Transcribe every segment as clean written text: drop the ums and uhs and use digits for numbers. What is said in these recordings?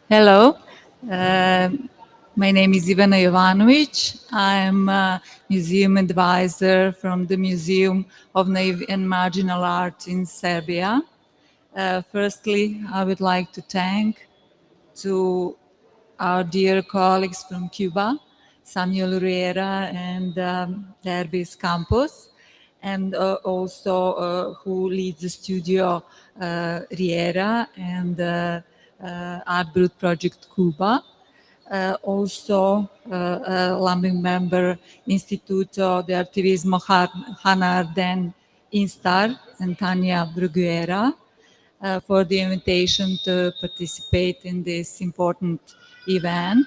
Hello, uh, my name is Ivana Jovanovic. I'm a museum advisor from the Museum of Naive and Marginal Art in Serbia. Firstly, I would like to thank to our dear colleagues from Cuba, Samuel Riera and Derbis Campos, and also who leads the studio, Riera, and Art Brut Project Cuba. Also a Lambing member Instituto de Artivismo Hannah Arden Instar and Tania Bruguera for the invitation to participate in this important event.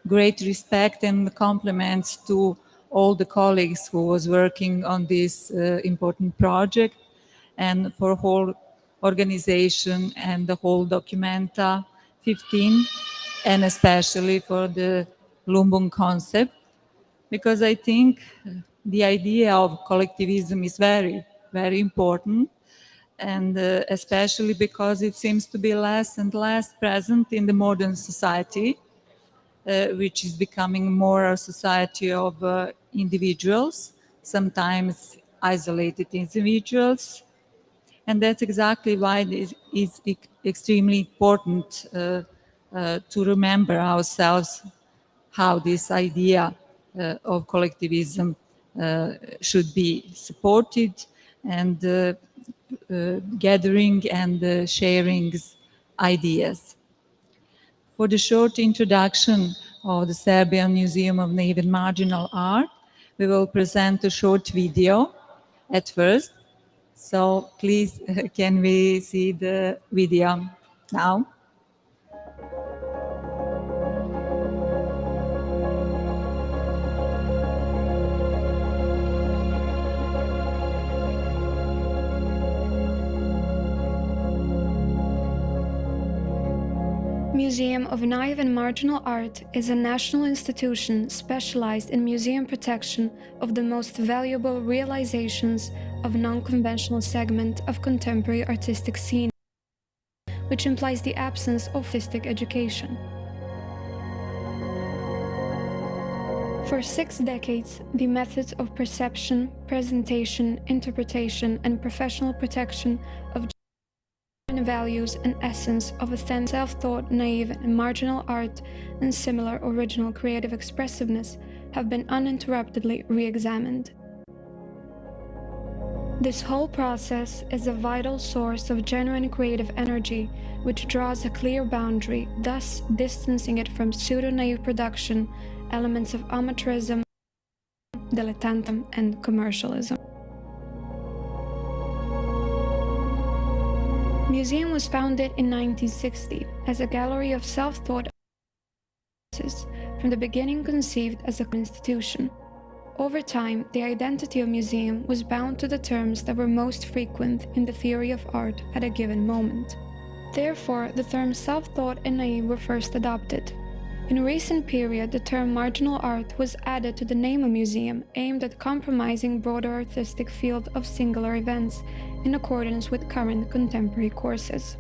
Great respect and compliments to all the colleagues who was working on this important project and for whole organization and the whole Documenta 15, and especially for the Lumbung concept, because I think the idea of collectivism is very, very important, and especially because it seems to be less and less present in the modern society, which is becoming more a society of individuals, sometimes isolated individuals. And that's exactly why it is extremely important to remember ourselves how this idea of collectivism should be supported, and gathering and sharing ideas. For the short introduction of the Serbian Museum of Naive and Marginal Art, we will present a short video at first. So please, can we see the video now? Museum of Naive and Marginal Art is a national institution specialized in museum protection of the most valuable realizations of non-conventional segment of contemporary artistic scene, which implies the absence of artistic education. For 6 decades, the methods of perception, presentation, interpretation, and professional protection of values and essence of authentic self-thought, naive and marginal art and similar original creative expressiveness have been uninterruptedly re-examined. This whole process is a vital source of genuine creative energy, which draws a clear boundary, thus distancing it from pseudo-naive production, elements of amateurism, dilettantism, and commercialism. The museum was founded in 1960 as a gallery of self-taught from the beginning conceived as an institution. Over time, the identity of museum was bound to the terms that were most frequent in the theory of art at a given moment. Therefore, the terms self-thought and naive were first adopted. In recent period, the term marginal art was added to the name of museum, aimed at compromising broader artistic field of singular events in accordance with current contemporary courses.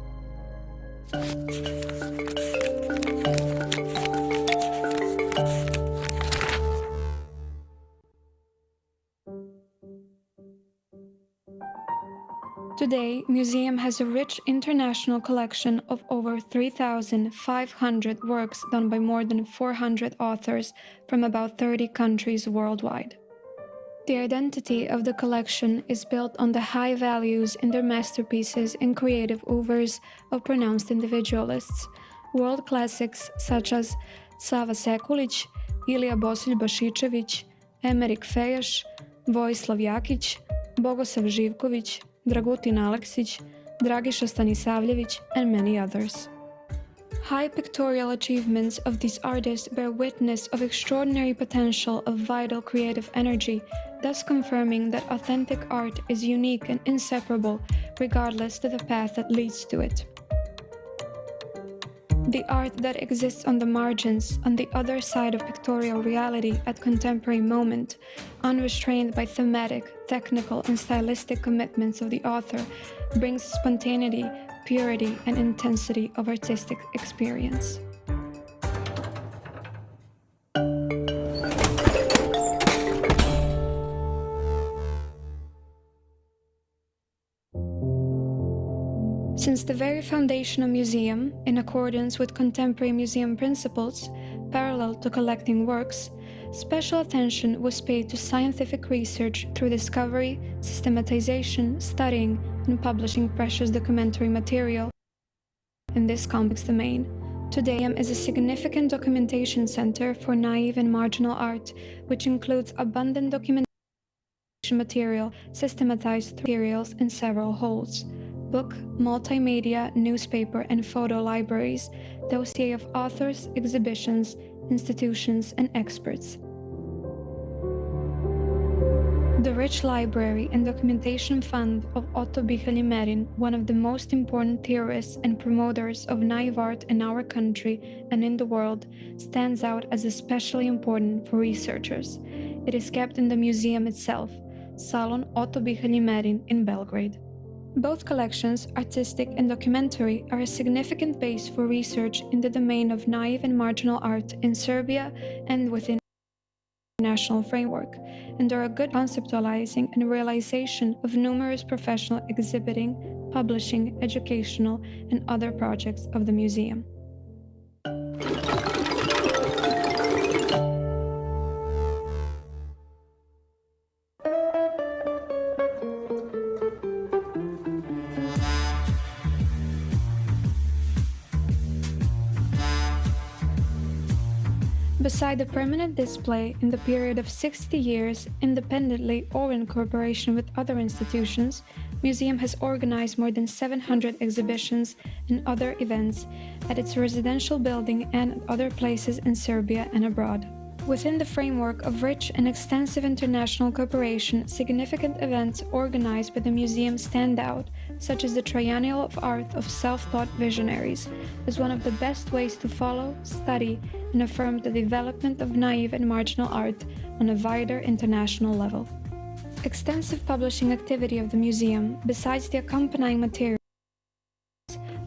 Today, museum has a rich international collection of over 3,500 works done by more than 400 authors from about 30 countries worldwide. The identity of the collection is built on the high values in their masterpieces and creative oeuvres of pronounced individualists, world classics such as Sava Sekulić, Ilija Bosilj Bašičević, Emerik Fejaš, Vojislav Jakić, Bogosav Živković, Dragutin Aleksić, Dragiša Stanisavljević, and many others. High pictorial achievements of these artists bear witness of extraordinary potential of vital creative energy, thus confirming that authentic art is unique and inseparable regardless of the path that leads to it. The art that exists on the margins, on the other side of pictorial reality at contemporary moment, unrestrained by thematic, technical, and stylistic commitments of the author, brings spontaneity, purity, and intensity of artistic experience. Since the very foundation of museum, in accordance with contemporary museum principles, parallel to collecting works, special attention was paid to scientific research through discovery, systematization, studying, and publishing precious documentary material in this complex domain. Today, museum is a significant documentation center for naive and marginal art, which includes abundant documentation material, systematized materials in several halls. Book, multimedia, newspaper, and photo libraries, dossier of authors, exhibitions, institutions, and experts. The rich library and documentation fund of Otto Bihelj-Merin, one of the most important theorists and promoters of naive art in our country and in the world, stands out as especially important for researchers. It is kept in the museum itself, Salon Otto Bihelj-Merin in Belgrade. Both collections, artistic and documentary, are a significant base for research in the domain of naive and marginal art in Serbia and within the international framework, and are a good conceptualizing and realization of numerous professional exhibiting, publishing, educational, and other projects of the museum. Beside the permanent display in the period of 60 years, independently or in cooperation with other institutions, museum has organized more than 700 exhibitions and other events at its residential building and at other places in Serbia and abroad. Within the framework of rich and extensive international cooperation, significant events organized by the museum stand out, such as the Triennial of Art of Self-Taught Visionaries, as one of the best ways to follow, study, and affirm the development of naive and marginal art on a wider international level. Extensive publishing activity of the museum, besides the accompanying materials,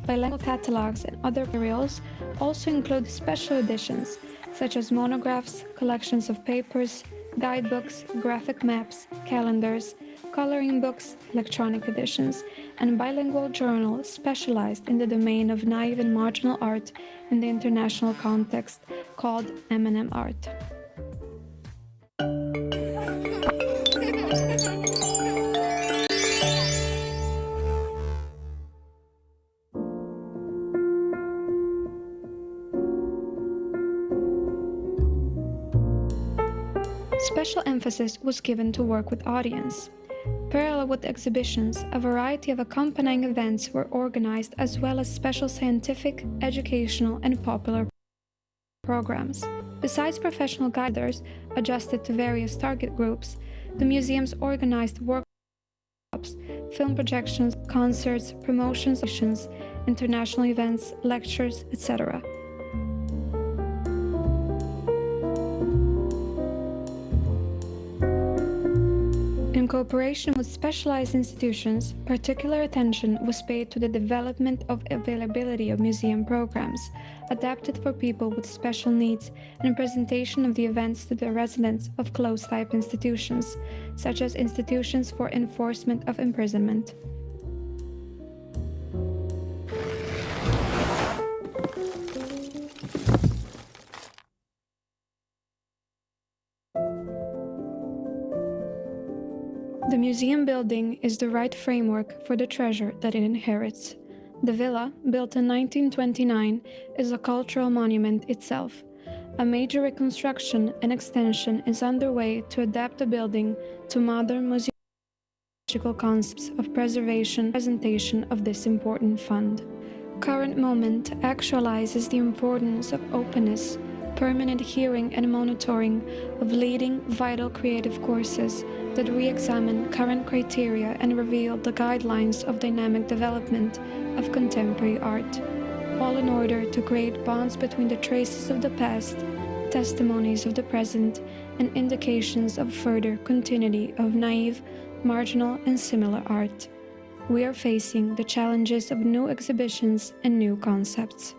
bilingual catalogs and other materials, also include special editions, such as monographs, collections of papers, guidebooks, graphic maps, calendars, coloring books, electronic editions, and bilingual journals specialized in the domain of naive and marginal art in the international context, called M&M art. Special emphasis was given to work with audience. Parallel with exhibitions, a variety of accompanying events were organized, as well as special scientific, educational, and popular programs. Besides professional guiders adjusted to various target groups, the museums organized workshops, film projections, concerts, promotions, international events, lectures, etc. In cooperation with specialized institutions, particular attention was paid to the development of availability of museum programs, adapted for people with special needs, and presentation of the events to the residents of closed-type institutions, such as institutions for enforcement of imprisonment. The museum building is the right framework for the treasure that it inherits. The villa, built in 1929, is a cultural monument itself. A major reconstruction and extension is underway to adapt the building to modern museological concepts of preservation and presentation of this important fund. Current moment actualizes the importance of openness, permanent hearing and monitoring of leading vital creative courses that re-examine current criteria and reveal the guidelines of dynamic development of contemporary art, all in order to create bonds between the traces of the past, testimonies of the present, and indications of further continuity of naive, marginal, and similar art. We are facing the challenges of new exhibitions and new concepts.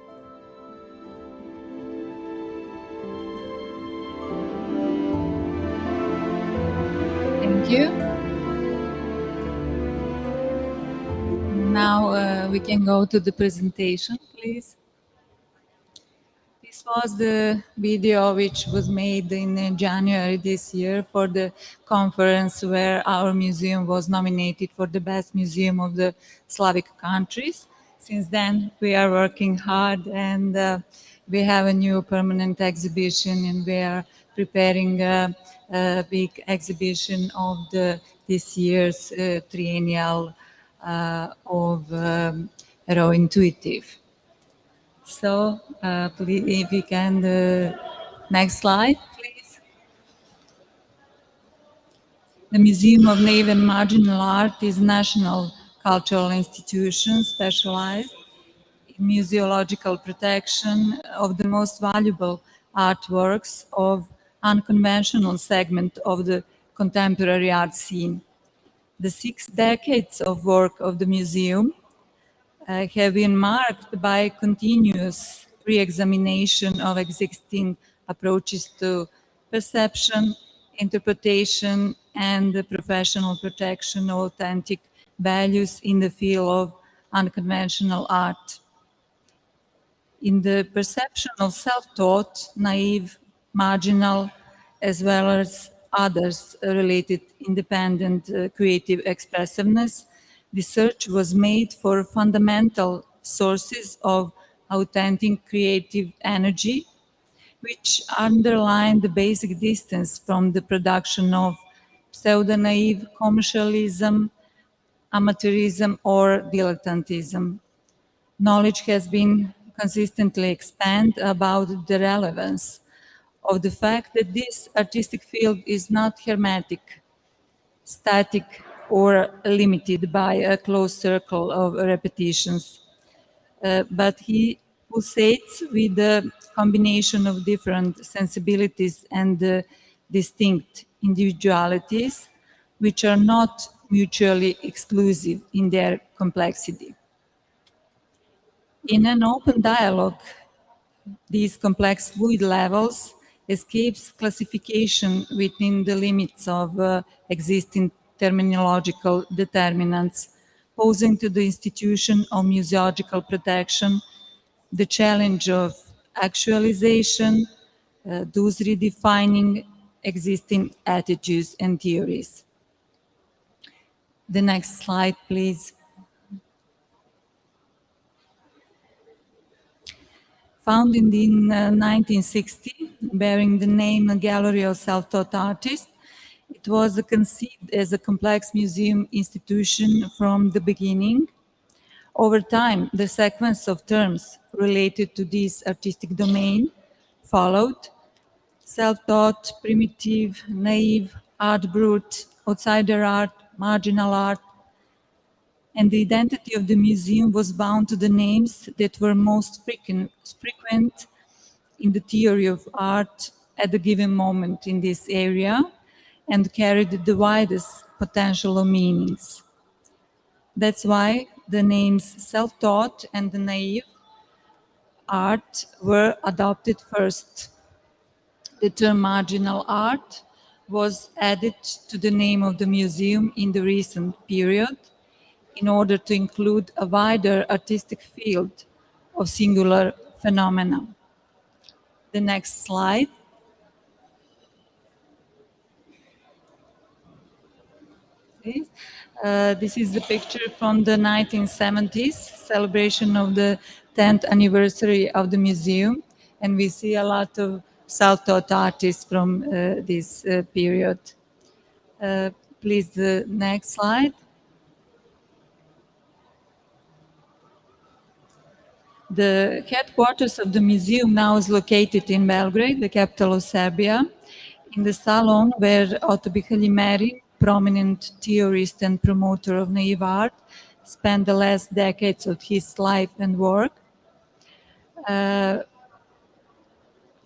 Thank you. Now we can go to the presentation, please. This was the video which was made in January this year for the conference where our museum was nominated for the best museum of the Slavic countries. Since then, we are working hard and we have a new permanent exhibition and we are preparing a big exhibition of this year's triennial of Raw Intuitive. So, please, if we can, next slide, please. The Museum of Naive and Marginal Art is a national cultural institution specialized in museological protection of the most valuable artworks of unconventional segment of the contemporary art scene. The 6 decades of work of the museum have been marked by continuous re-examination of existing approaches to perception, interpretation, and the professional protection of authentic values in the field of unconventional art. In the perception of self-taught, naive, marginal, as well as others related independent creative expressiveness, the search was made for fundamental sources of authentic creative energy, which underline the basic distance from the production of pseudo-naive commercialism, amateurism, or dilettantism. Knowledge has been consistently expanded about the relevance of the fact that this artistic field is not hermetic, static, or limited by a closed circle of repetitions, but he pulsates with a combination of different sensibilities and distinct individualities, which are not mutually exclusive in their complexity. In an open dialogue, these complex fluid levels escapes classification within the limits of existing terminological determinants, posing to the institution of museological protection the challenge of actualization, thus redefining existing attitudes and theories. The next slide, please. Founded in 1960, bearing the name Gallery of Self-Taught Artists, it was conceived as a complex museum institution from the beginning. Over time, the sequence of terms related to this artistic domain, followed: self-taught, primitive, naive, art brut, outsider art, marginal art, and the identity of the museum was bound to the names that were most frequent in the theory of art at a given moment in this area and carried the widest potential of meanings. That's why the names self-taught and the naive art were adopted first. The term marginal art was added to the name of the museum in the recent period in order to include a wider artistic field of singular phenomena. The next slide. Please. This is the picture from the 1970s, celebration of the 10th anniversary of the museum. And we see a lot of self-taught artists from this period. Please, the next slide. The headquarters of the museum now is located in Belgrade, the capital of Serbia, in the salon where Otto Bihaljimeri, prominent theorist and promoter of naive art, spent the last decades of his life and work.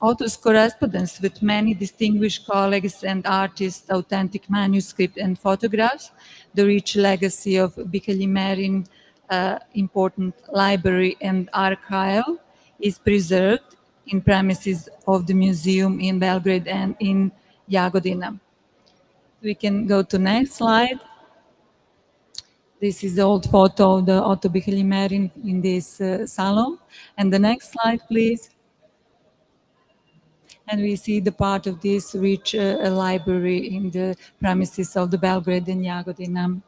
Otto's correspondence with many distinguished colleagues and artists, authentic manuscript and photographs, the rich legacy of Bihaljimeri's important library and archive is preserved in premises of the museum in Belgrade and in Jagodina. We can go to next slide. This is the old photo of the Otto Bihaljimeri in this salon. And the next slide, please. And we see the part of this rich library in the premises of the Belgrade and Jagodina.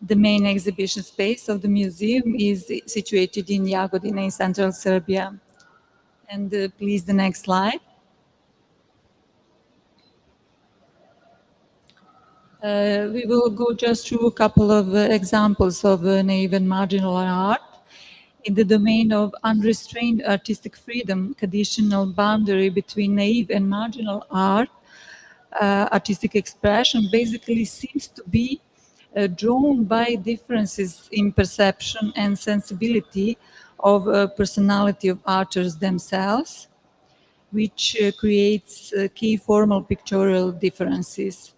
The main exhibition space of the museum is situated in Jagodina in central Serbia. And please, the next slide. We will go just through a couple of examples of naive and marginal art. In the domain of unrestrained artistic freedom, conditional boundary between naive and marginal art, artistic expression basically seems to be drawn by differences in perception and sensibility of personality of artists themselves, which creates key formal pictorial differences.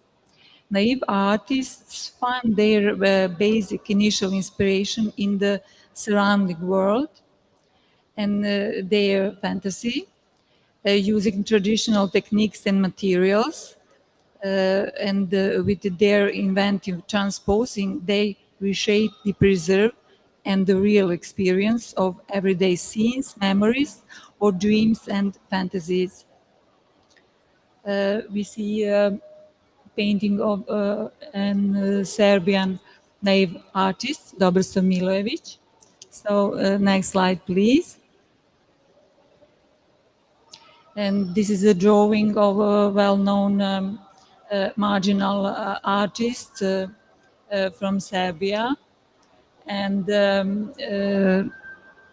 Naive artists find their basic initial inspiration in the surrounding world and their fantasy, using traditional techniques and materials. And with their inventive transposing, they reshape the preserved and the real experience of everyday scenes, memories, or dreams and fantasies. We see painting of an Serbian naive artist, Dobrsa Milojevic. So next slide, please. And this is a drawing of a well-known marginal artist from Serbia. And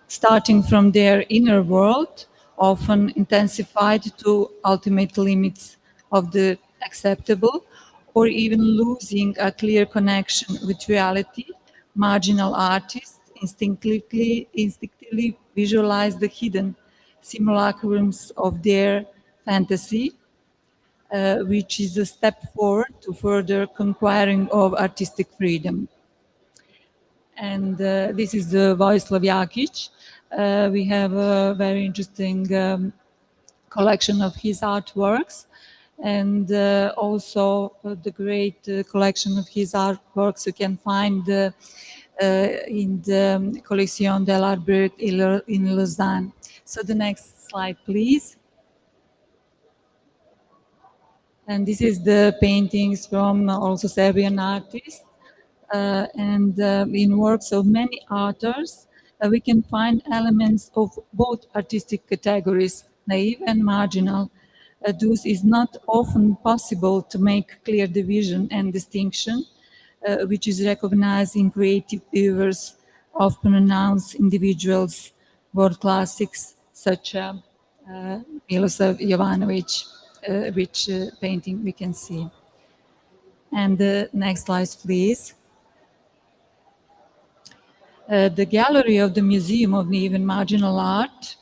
starting from their inner world, often intensified to ultimate limits of the acceptable, or even losing a clear connection with reality, marginal artists instinctively visualize the hidden simulacrums of their fantasy, which is a step forward to further conquering of artistic freedom. And this is Vojislav Jakic. We have a very interesting collection of his artworks, and also the great collection of his artworks you can find in the Collection de l'Art Brut in Lausanne. So the next slide, please. And this is the paintings from also Serbian artists. And in works of many authors, we can find elements of both artistic categories, naive and marginal. Thus, it's not often possible to make clear division and distinction, which is recognized in creative viewers, often announced individuals, world classics such Milosav Jovanovic, which painting we can see. And the next slide, please. The gallery of the Museum of Naive and Marginal Art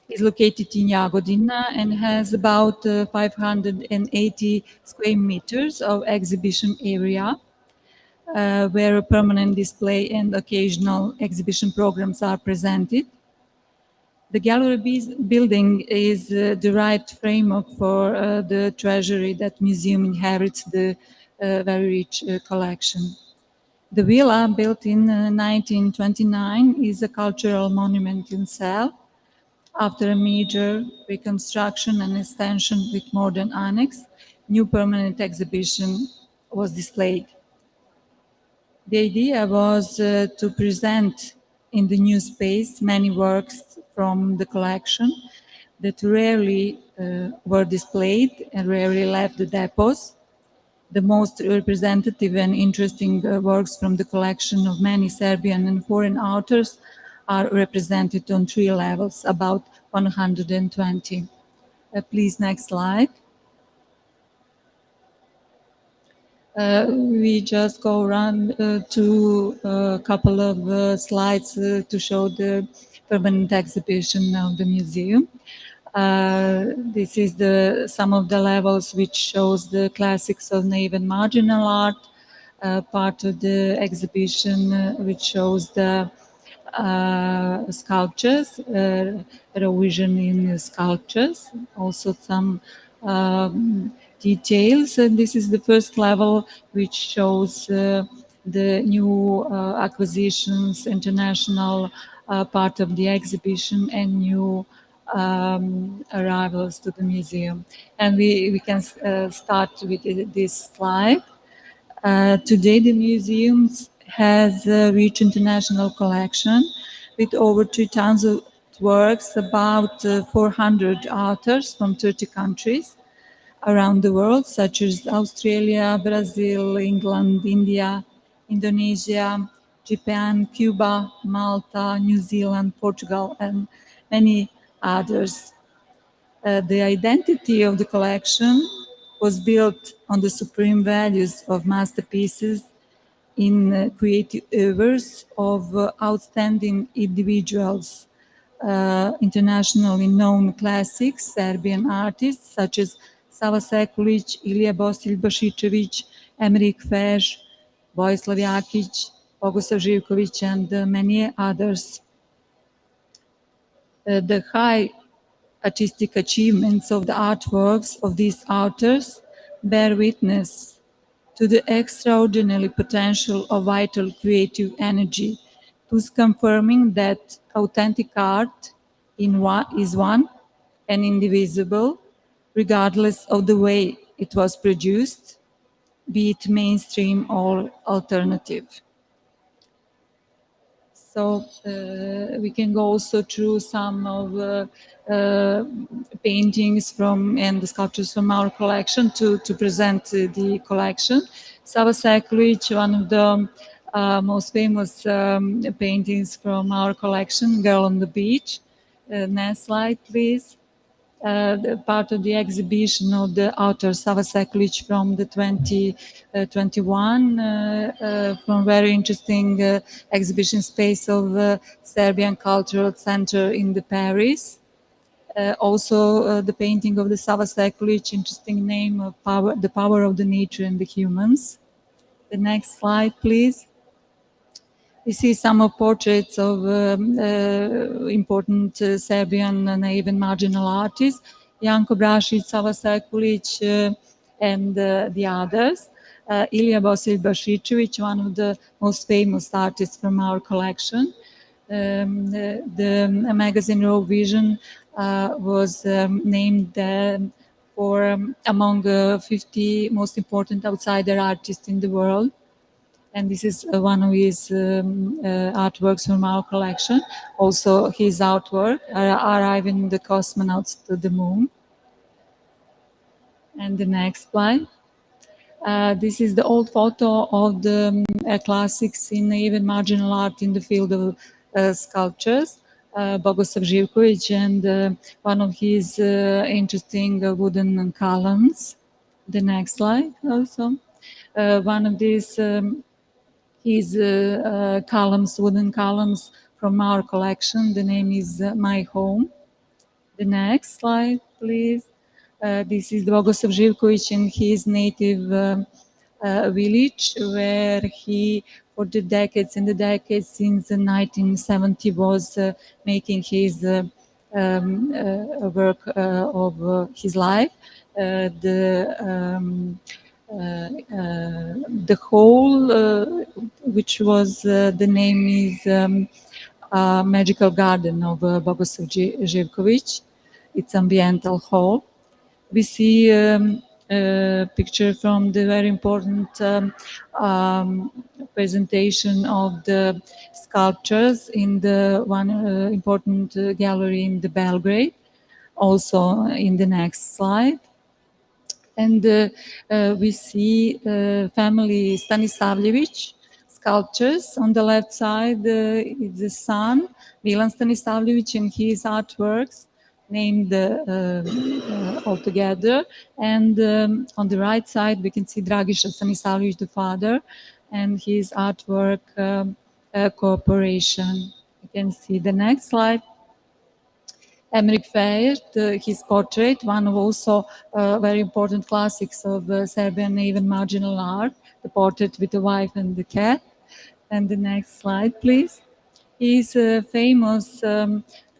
is located in Jagodina and has about 580 square meters of exhibition area, where a permanent display and occasional exhibition programs are presented. The gallery building is the right framework for the treasury that museum inherits the very rich collection. The villa, built in 1929, is a cultural monument in itself. After a major reconstruction and extension with modern annex, new permanent exhibition was displayed. The idea was to present in the new space many works from the collection that rarely were displayed and rarely left the depots. The most representative and interesting works from the collection of many Serbian and foreign authors are represented on 3 levels, about 120. Please, next slide. We just go around to a couple of slides to show the permanent exhibition of the museum. This is some of the levels which shows the classics of naive and marginal art. Part of the exhibition which shows the sculptures, revision in sculptures, also some details. And this is the first level which shows the new acquisitions, international part of the exhibition, and new arrivals to the museum. And we can start with this slide. Today, the museum has a rich international collection with over 3,000 works, about 400 authors from 30 countries around the world, such as Australia, Brazil, England, India, Indonesia, Japan, Cuba, Malta, New Zealand, Portugal, and many others. The identity of the collection was built on the supreme values of masterpieces in creative hours of outstanding individuals, internationally known classics, Serbian artists such as Sava Sekulic, Ilija Bosilj-Bašičević, Emrik Fež, Vojislav Jakić, Bogoslav Živković, and many others. The high artistic achievements of the artworks of these authors bear witness to the extraordinary potential of vital creative energy, thus confirming that authentic art is one and indivisible, regardless of the way it was produced, be it mainstream or alternative. So we can go also through some of paintings from and the sculptures from our collection to present the collection. Sava Sekulic, one of the most famous paintings from our collection, Girl on the Beach. Next slide, please. The part of the exhibition of the author Sava Sekulic from the 2021 from very interesting exhibition space of Serbian Cultural Center in the Paris. Also the painting of the Sava Sekulic, interesting name of power, the power of the nature and the humans. The next slide, please. We see some of portraits of important Serbian naive and marginal artists, Janko Brašić, Sava Sekulic, and the others. Ilija Bosilj-Bašičević, one of the most famous artists from our collection. The magazine Raw Vision was named for among 50 most important outsider artists in the world. And this is one of his artworks from our collection. Also, his artwork, Arriving the Cosmonauts to the Moon. And the next slide. This is the old photo of the classics in even marginal art in the field of sculptures. Bogoslav Živković, and one of his interesting wooden columns. The next slide also. One of these his columns, wooden columns from our collection. The name is My Home. The next slide, please. This is Bogoslav Živković in his native village, where he, for the decades and the decades since 1970, was making his work of his life. The whole, which was the name is Magical Garden of Bogoslav Živković. It's ambiental hall. We see a picture from the very important presentation of the sculptures in the one important gallery in the Belgrade. Also in the next slide. And we see family Stanislavljević sculptures. On the left side is the son, Milan Stanislavljević, and his artworks named altogether. And on the right side, we can see Dragiša Stanislavljević, the father, and his artwork cooperation. You can see the next slide. Emmerich Feyert, his portrait, one of also very important classics of Serbian Naive and Marginal Art, the portrait with the wife and the cat. And the next slide, please. He's famous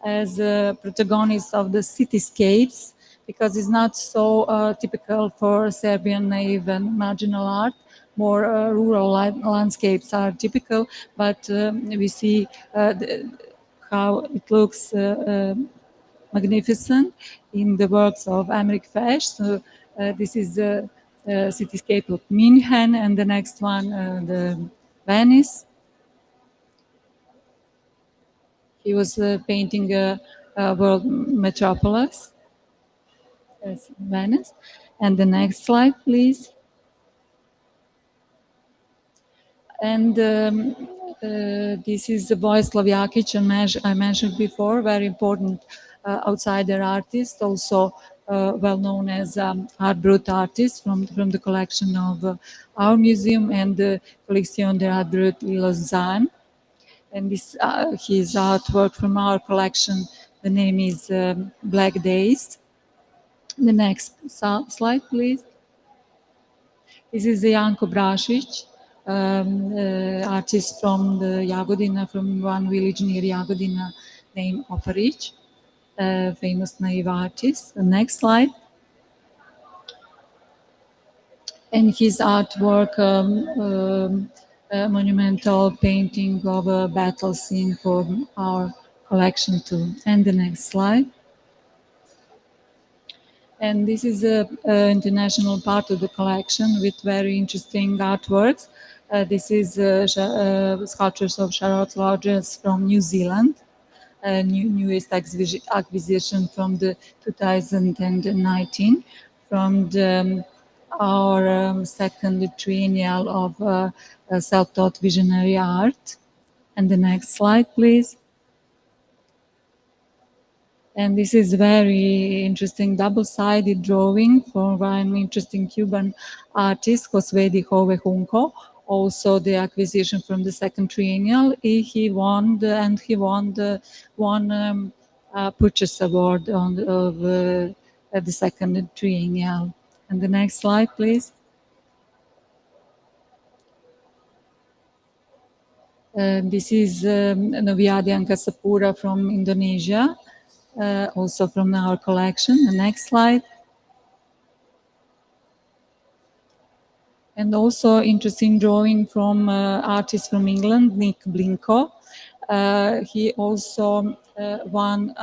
as a protagonist of the cityscapes because it's not so typical for Serbian Naive and Marginal Art. More rural landscapes are typical, but we see how it looks magnificent in the works of Emmerich Fesch. So this is the cityscape of München, and the next one, the Venice. He was painting a world metropolis. That's Venice. And the next slide, please. And this is Vojislav Jakic, I mentioned before, very important outsider artist, also well known as art brut artist from the collection of our museum and the Collection de Art Brut Lausanne. And this his artwork from our collection, the name is Black Days. The next slide, please. This is Janko Brašić, artist from the Jagodina, from one village near Jagodina named Oparić, famous naive artist. The next slide. And his artwork, a monumental painting of a battle scene for our collection too. And the next slide. And this is an international part of the collection with very interesting artworks. This is sculptures of Charlotte Rogers from New Zealand, newest acquisition from the 2019 from our second triennial of self-taught visionary art. And the next slide, please. And this is very interesting double-sided drawing from one interesting Cuban artist, José Hove Junco. Also the acquisition from the second triennial. He won the purchase award of the second triennial. And the next slide, please. This is Noviadi Angkasapura from Indonesia. Also from our collection. The next slide. And also interesting drawing from artist from England, Nick Blinko. He also won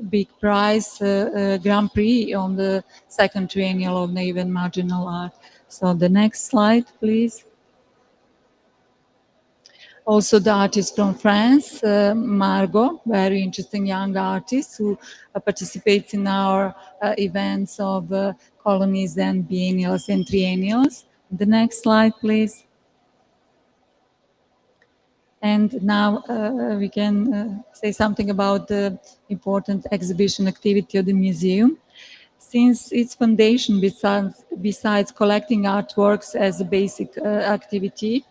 big prize, Grand Prix on the second triennial of Naive and Marginal Art. So the next slide, please. Also the artist from France, Margot, very interesting young artist who participates in our events of colonies and biennials and triennials. The next slide, please. And now we can say something about the important exhibition activity of the museum. Since its foundation, besides collecting artworks as a basic activity,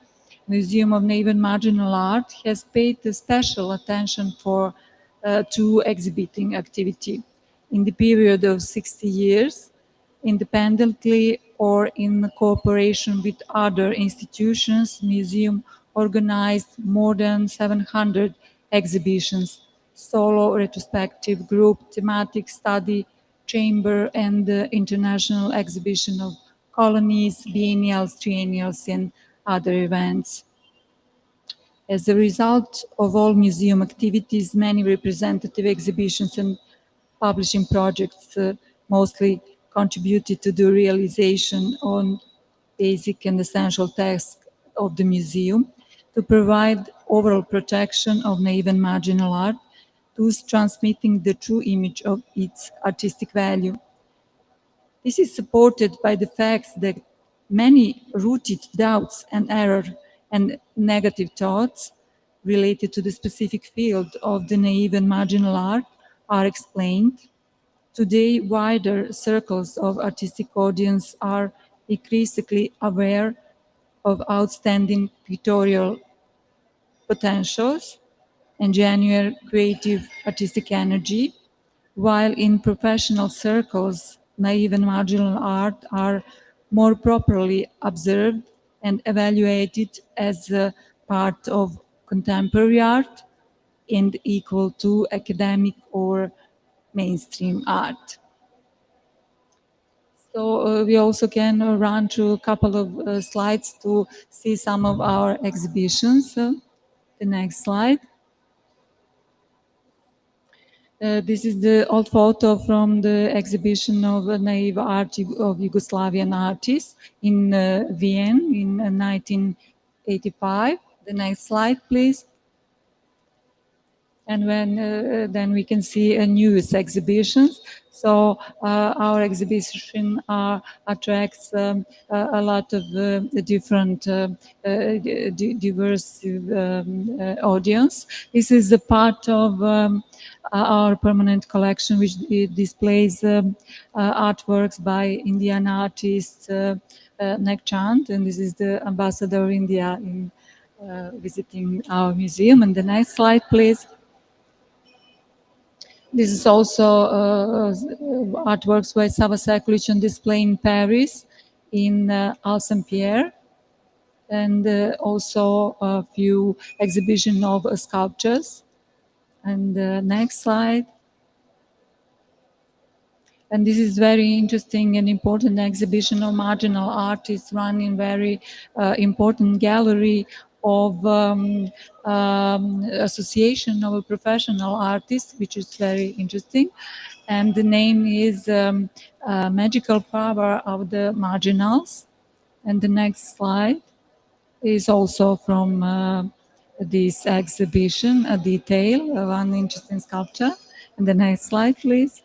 Museum of Naive and Marginal Art has paid special attention to exhibiting activity. In the period of 60 years, independently or in cooperation with other institutions, museum organized more than 700 exhibitions, solo, retrospective, group, thematic study, chamber, and international exhibition of colonies, biennials, triennials, and other events. As a result of all museum activities, many representative exhibitions and publishing projects mostly contributed to the realization on basic and essential tasks of the museum to provide overall protection of naive and marginal art, thus transmitting the true image of its artistic value. This is supported by the fact that many rooted doubts and error and negative thoughts related to the specific field of the naive and marginal art are explained. Today, wider circles of artistic audience are increasingly aware of outstanding pictorial potentials and genuine creative artistic energy, while in professional circles, naive and marginal art are more properly observed and evaluated as a part of contemporary art and equal to academic or mainstream art. So we also can run through a couple of slides to see some of our exhibitions. The next slide. This is the old photo from the exhibition of naive art of Yugoslavian artists in Vienna in 1985. The next slide, please. And then we can see a news exhibitions. So our exhibition attracts a lot of different diverse audience. This is a part of our permanent collection, which displays artworks by Indian artist Nek Chand, and this is the ambassador of India in visiting our museum. And the next slide, please. This is also artworks by Sava Sekulic on display in Paris, in Saint-Pierre, and also a few exhibition of sculptures. And next slide. And this is very interesting and important exhibition of marginal artists run in very important gallery of association of professional artists, which is very interesting. And the name is Magical Power of the Marginals. And the next slide is also from this exhibition, a detail of one interesting sculpture. And the next slide, please.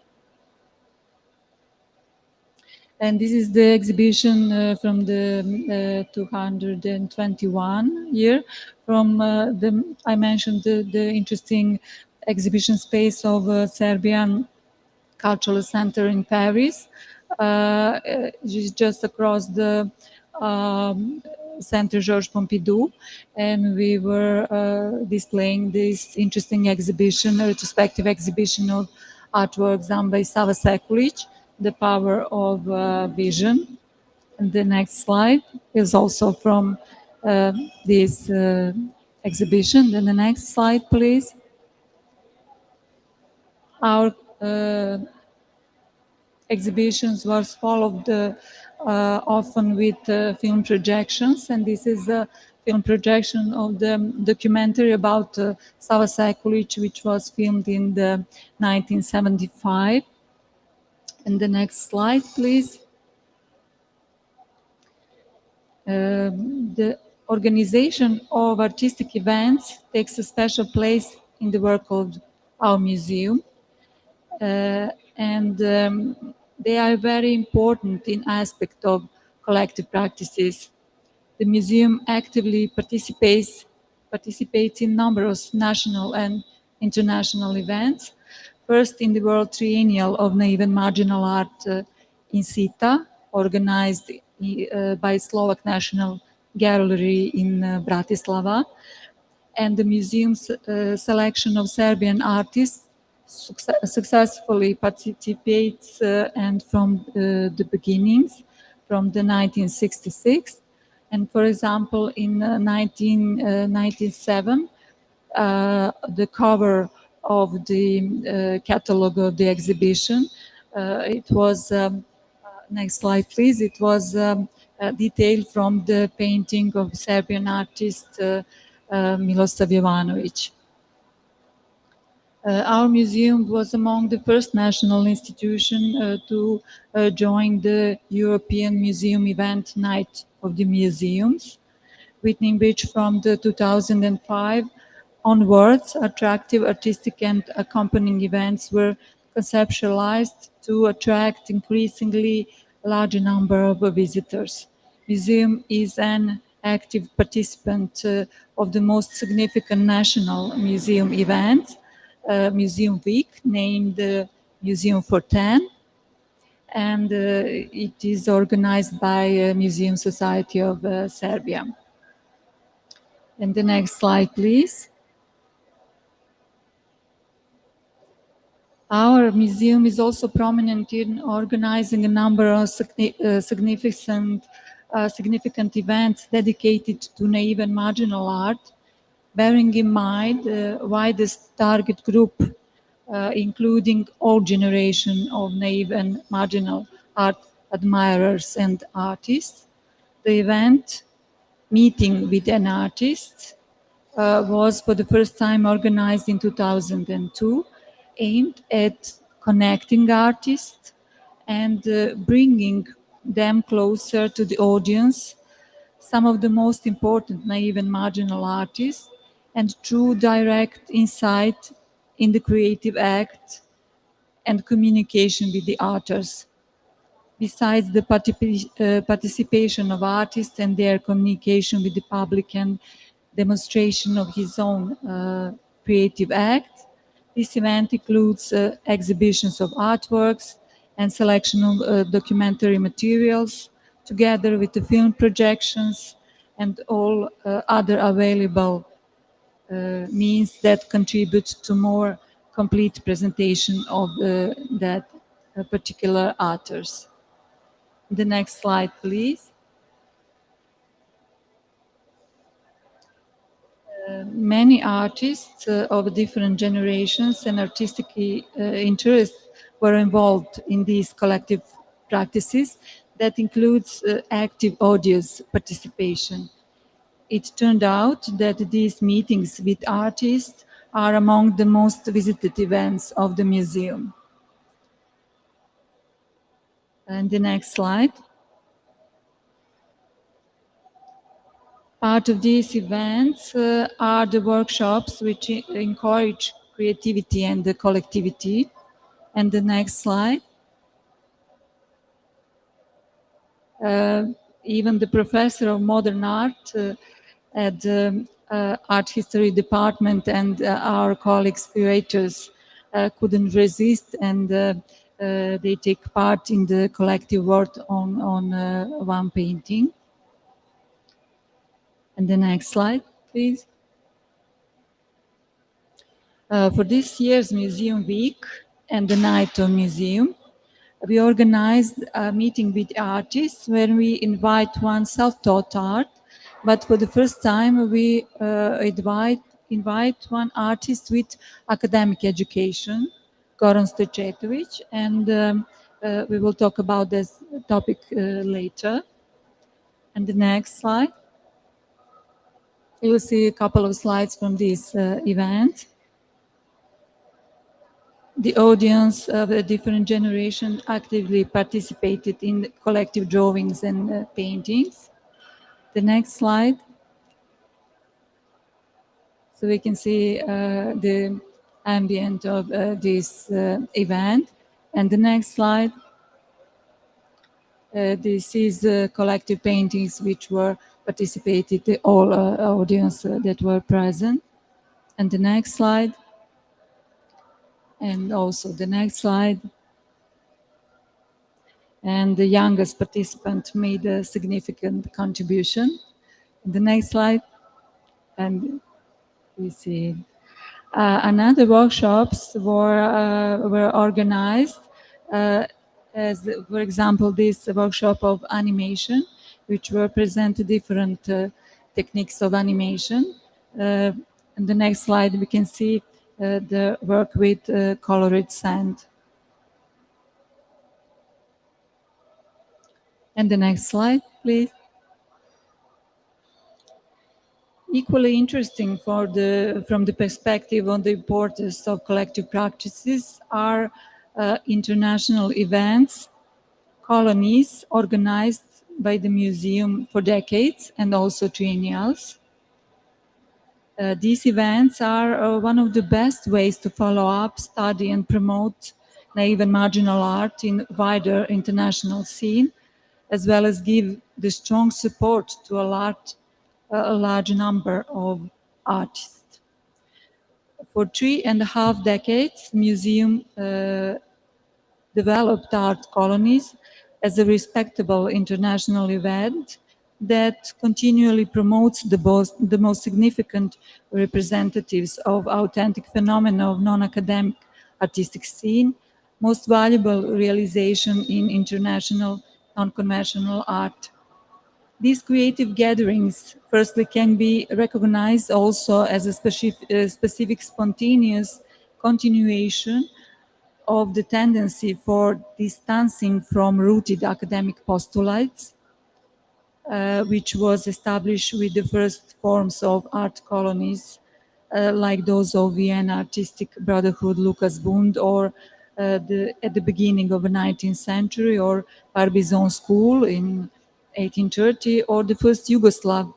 And this is the exhibition from the 221 year. From I mentioned the interesting exhibition space of Serbian Cultural Center in Paris, just across the Center Georges Pompidou, and we were displaying this interesting exhibition, a retrospective exhibition of artworks done by Sava Sekulic, The Power of Vision. And the next slide is also from this exhibition. Then the next slide, please. Our exhibitions was followed often with film projections, and this is a film projection of the documentary about Sava Sekulic, which was filmed in the 1975. And the next slide, please. The organization of artistic events takes a special place in the work of our museum. And they are very important in aspect of collective practices. The museum actively participates participates in numerous national and international events. First in the World Triennial of Naive and Marginal Art in SITA, organized by Slovak National Gallery in Bratislava, and the museum's selection of Serbian artists successfully participates and from the beginnings, from the 1966. And for example, in 1997, the cover of the catalog of the exhibition, it was, next slide please, it was detailed from the painting of Serbian artist Milosav Jovanovic. Our museum was among the first national institution to join the European Museum event Night of the Museums, within which from the 2005 onwards, attractive artistic and accompanying events were conceptualized to attract increasingly larger number of visitors. Museum is an active participant of the most significant national museum events, Museum Week, named Museum for 10, and it is organized by Museum Society of Serbia. And the next slide, please. Our museum is also prominent in organizing a number of significant events dedicated to naive and marginal art, bearing in mind the widest target group, including all generation of naive and marginal art admirers and artists. The event, Meeting with an Artist, was for the first time organized in 2002, aimed at connecting artists and bringing them closer to the audience, some of the most important naive and marginal artists, and through direct insight in the creative act and communication with the artists. Besides the participation of artists and their communication with the public and demonstration of his own creative act, this event includes exhibitions of artworks and selection of documentary materials, together with the film projections and all other available means that contribute to more complete presentation of that particular authors. The next slide, please. Many artists of different generations and artistic interests were involved in these collective practices that includes active audience participation. It turned out that these meetings with artists are among the most visited events of the museum. And the next slide. Part of these events are the workshops which encourage creativity and the collectivity. And the next slide. Even the professor of modern art at the art history department and our colleagues, curators, couldn't resist, and they take part in the collective work on one painting. And the next slide, please. For this year's Museum Week and the Night of Museum, we organized a meeting with artists where we invite one self-taught art, but for the first time we invite one artist with academic education, Goran Stojetovic, and we will talk about this topic later. And the next slide. You will see a couple of slides from this event. The audience of a different generation actively participated in collective drawings and paintings. The next slide. So we can see the ambient of this event. And the next slide. This is collective paintings which were participated, the all audience that were present. And the next slide, and also the next slide. And the youngest participant made a significant contribution. The next slide, and we see another workshops were organized, as for example this workshop of animation, which were present different techniques of animation. In the next slide, we can see the work with colored sand. And the next slide, please. Equally interesting from the perspective on the importance of collective practices are international events, colonies organized by the museum for decades and also triennials. These events are one of the best ways to follow up, study, and promote naive and marginal art in wider international scene, as well as give the strong support to a large number of artists. For 3.5 decades, museum developed art colonies as a respectable international event that continually promotes the most significant representatives of authentic phenomena of non-academic artistic scene, most valuable realization in international non-conventional art. These creative gatherings, firstly, can be recognized also as a specific spontaneous continuation of the tendency for distancing from rooted academic postulates, which was established with the first forms of art colonies, like those of Vienna Artistic Brotherhood, Lucas Bund, or at the beginning of the 19th century, or Barbizon School in 1830, or the first Yugoslav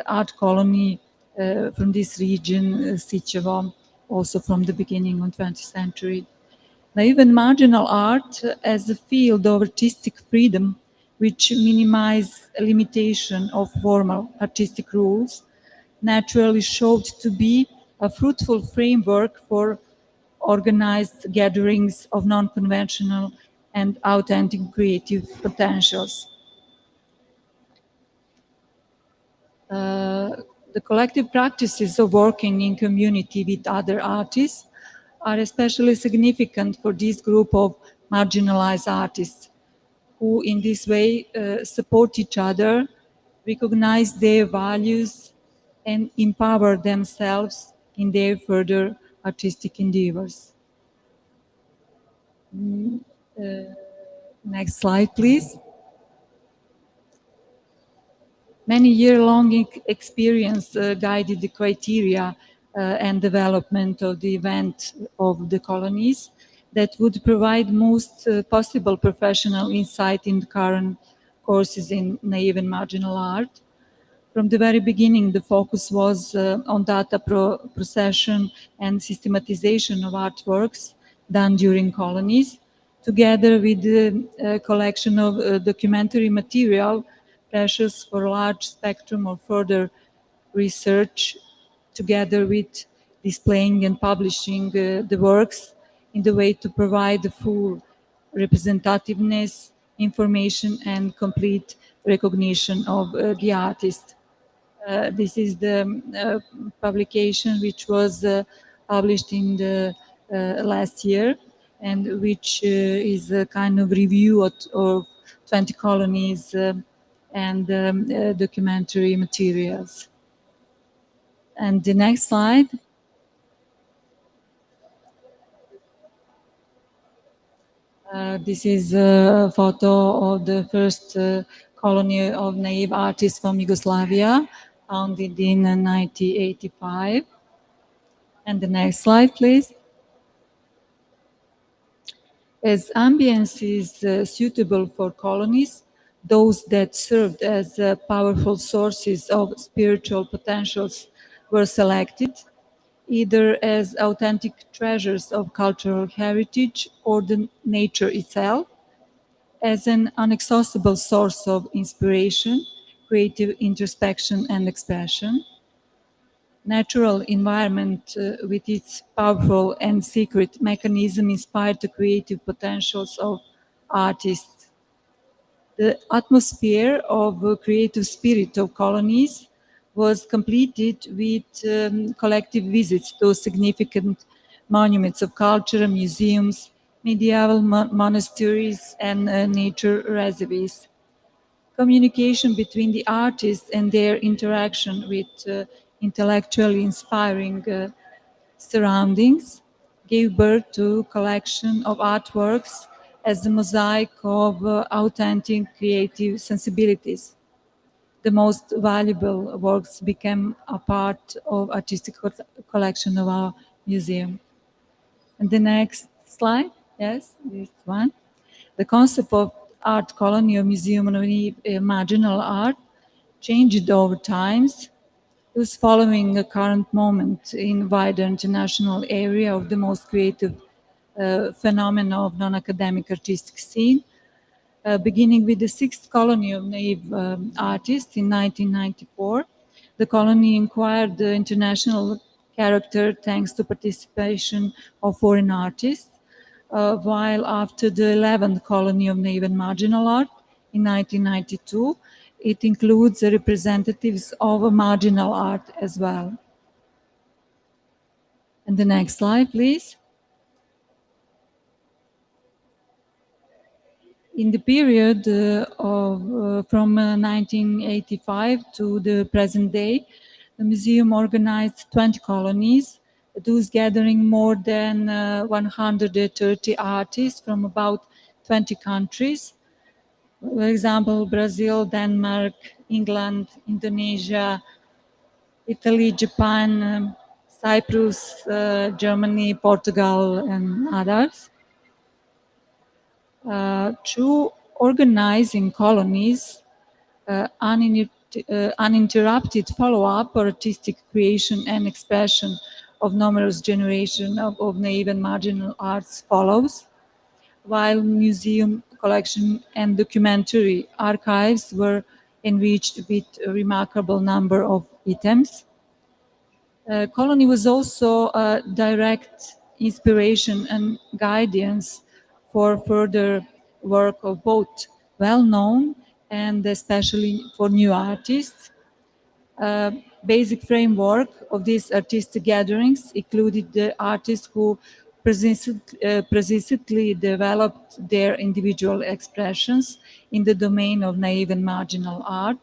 art colony from this region, Sičevo, also from the beginning of 20th century. Naive and marginal art as a field of artistic freedom, which minimize limitation of formal artistic rules, naturally showed to be a fruitful framework for organized gatherings of non-conventional and authentic creative potentials. The collective practices of working in community with other artists are especially significant for this group of marginalized artists who in this way support each other, recognize their values, and empower themselves in their further artistic endeavors. Next slide, please. Many year-long experience guided the criteria and development of the event of the colonies that would provide most possible professional insight in the current courses in naive and marginal art. From the very beginning, the focus was on data procession and systematization of artworks done during colonies, together with the collection of documentary material precious for a large spectrum of further research, together with displaying and publishing the works in the way to provide the full representativeness, information, and complete recognition of the artist. This is the publication which was published in the last year, and which is a kind of review of 20 colonies and documentary materials. And the next slide. This is a photo of the first colony of naive artists from Yugoslavia, founded in 1985. And the next slide, please. As ambience is suitable for colonies, those that served as powerful sources of spiritual potentials were selected, either as authentic treasures of cultural heritage or the nature itself, as an inexhaustible source of inspiration, creative introspection, and expression. Natural environment, with its powerful and secret mechanism, inspired the creative potentials of artists. The atmosphere of creative spirit of colonies was completed with collective visits to significant monuments of culture, museums, medieval monasteries, and nature reservoirs. Communication between the artists and their interaction with intellectually inspiring surroundings gave birth to a collection of artworks as a mosaic of authentic creative sensibilities. The most valuable works became a part of artistic collection of our museum. And the next slide, yes, this one. The concept of art colony or museum of marginal art changed over times. It was following a current moment in wider international area of the most creative phenomena of non-academic artistic scene, beginning with the sixth colony of naive artists in 1994. The colony acquired the international character thanks to participation of foreign artists, while after the 11th colony of naive and marginal art in 1992, it includes representatives of marginal art as well. And the next slide, please. In the period from 1985 to the present day, the museum organized 20 colonies, thus gathering more than 130 artists from about 20 countries. For example, Brazil, Denmark, England, Indonesia, Italy, Japan, Cyprus, Germany, Portugal, and others. Through organizing colonies, uninterrupted follow-up or artistic creation and expression of numerous generations of naive and marginal arts follows, while museum collection and documentary archives were enriched with a remarkable number of items. Colony was also a direct inspiration and guidance for further work of both well-known and especially for new artists. Basic framework of these artistic gatherings included the artists who persistently developed their individual expressions in the domain of naive and marginal art.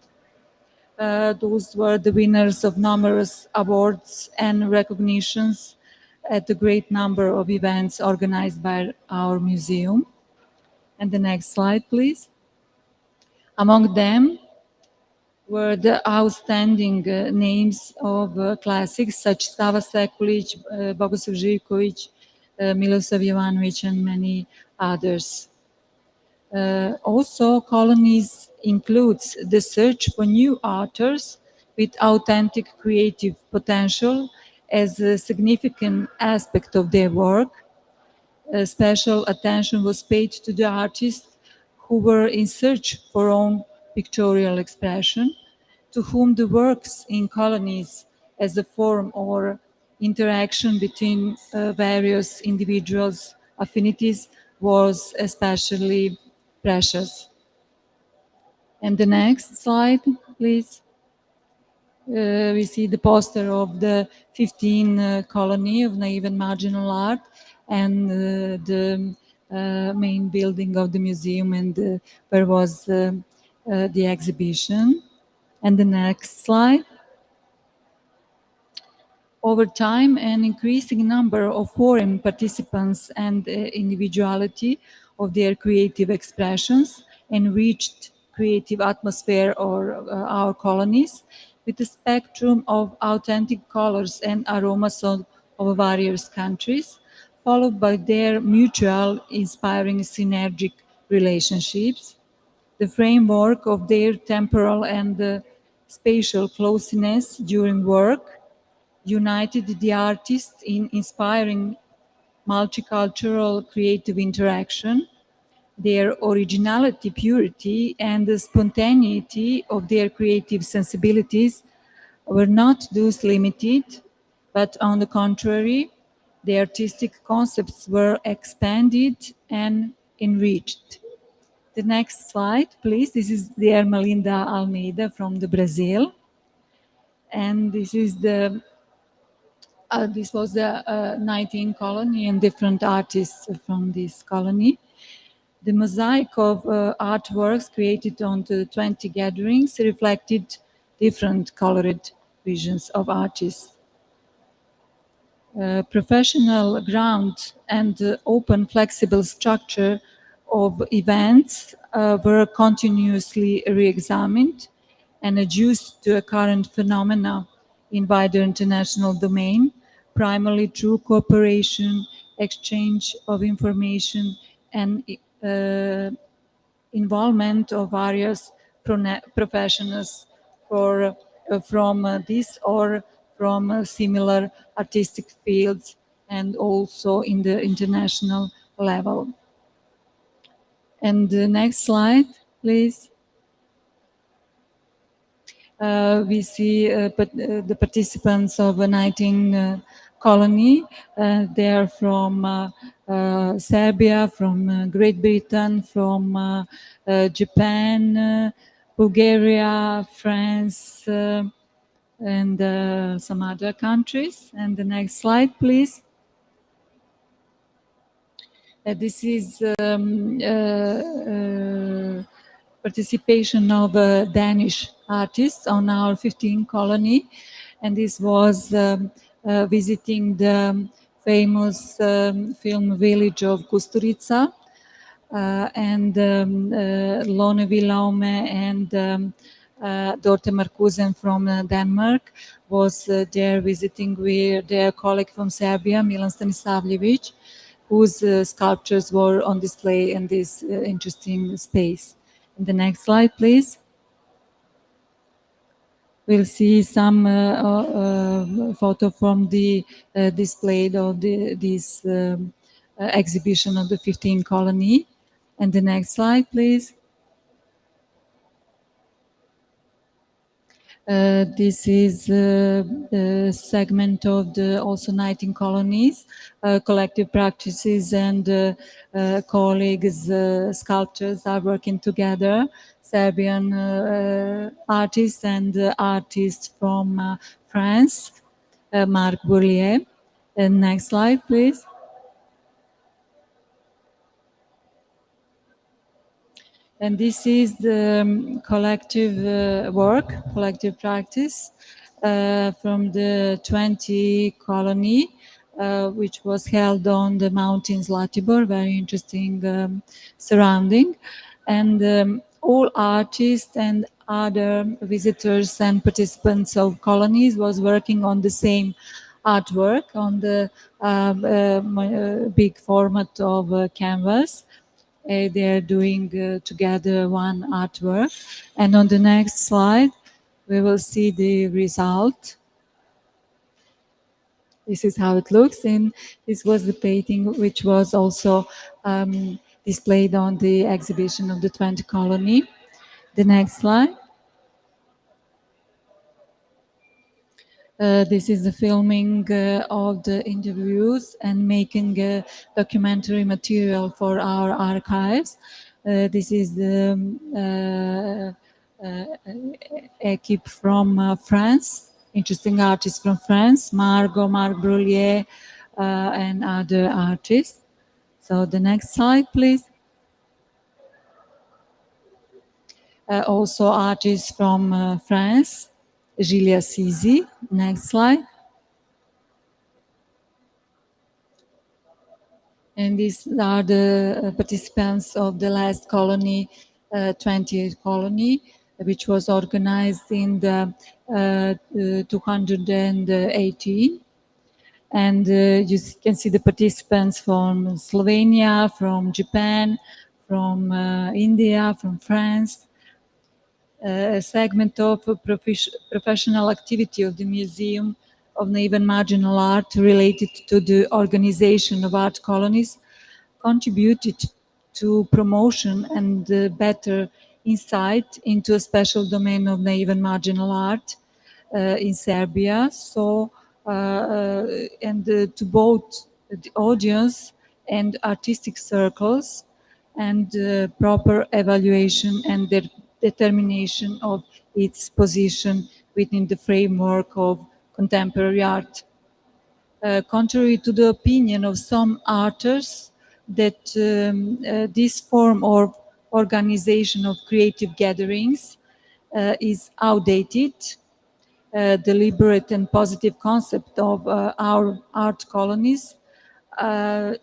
Those were the winners of numerous awards and recognitions at the great number of events organized by our museum. And the next slide, please. Among them were the outstanding names of classics such Sava Sekulic, Bogoslav Živković, Milosav Jovanovic, and many others. Also, colonies includes the search for new authors with authentic creative potential as a significant aspect of their work. Special attention was paid to the artists who were in search for own pictorial expression, to whom the works in colonies as a form or interaction between various individuals' affinities was especially precious. And the next slide, please. We see the poster of the 15 colony of naive and marginal art and the main building of the museum and where was the exhibition. And the next slide. Over time, an increasing number of foreign participants and individuality of their creative expressions enriched creative atmosphere or our colonies with a spectrum of authentic colors and aromas of various countries, followed by their mutual inspiring synergic relationships. The framework of their temporal and spatial closeness during work united the artists in inspiring multicultural creative interaction, their originality, purity, and the spontaneity of their creative sensibilities were not thus limited, but on the contrary, the artistic concepts were expanded and enriched. The next slide, please. This is the Ermelinda Almeida from the Brazil. And this was the 19th colony and different artists from this colony. The mosaic of artworks created on the 20 gatherings reflected different colored visions of artists. Professional ground and open, flexible structure of events were continuously re-examined and adjusted to a current phenomena in wider international domain, primarily through cooperation, exchange of information, and involvement of various professionals from this or from similar artistic fields and also in the international level. And the next slide, please. We see the participants of a 19 colony. They are from Serbia, from Great Britain, from Japan, Bulgaria, France, and some other countries. And the next slide, please. This is participation of Danish artists on our 15th colony, and this was visiting the famous film village of Kusturica and Lone Villaume and Dorte Markusen from Denmark was there visiting with their colleague from Serbia, Milan Stanisavljevic, whose sculptures were on display in this interesting space. In the next slide, please. We'll see some photo from the display of this exhibition of the 15th colony. And the next slide, please. This is a segment of the also 19 colonies, collective practices and colleagues, sculptors are working together, Serbian artists and artists from France, Marc Bourlier. Next slide, please. And this is the collective work, collective practice from the 20 colony, which was held on the mountains Zlatibor, very interesting surrounding. And all artists and other visitors and participants of colonies was working on the same artwork on the big format of canvas. They are doing together one artwork. And on the next slide, we will see the result. This is how it looks. And this was the painting which was also displayed on the exhibition of the 20 colony. The next slide. This is the filming of the interviews and making documentary material for our archives. This is the equipe from France, interesting artists from France, Marc Brullier, and other artists. So the next slide, please. Also artists from France, Gilles Assisi. Next slide. And these are the participants of the last colony, 20th colony, which was organized in the 218. And you can see the participants from Slovenia, from Japan, from India, from France. A segment of professional activity of the Museum of Naive and Marginal Art related to the organization of art colonies contributed to promotion and better insight into a special domain of naive and marginal art in Serbia. So, and to both the audience and artistic circles, and proper evaluation and the determination of its position within the framework of contemporary art. Contrary to the opinion of some artists that this form of organization of creative gatherings is outdated, deliberate and positive concept of our art colonies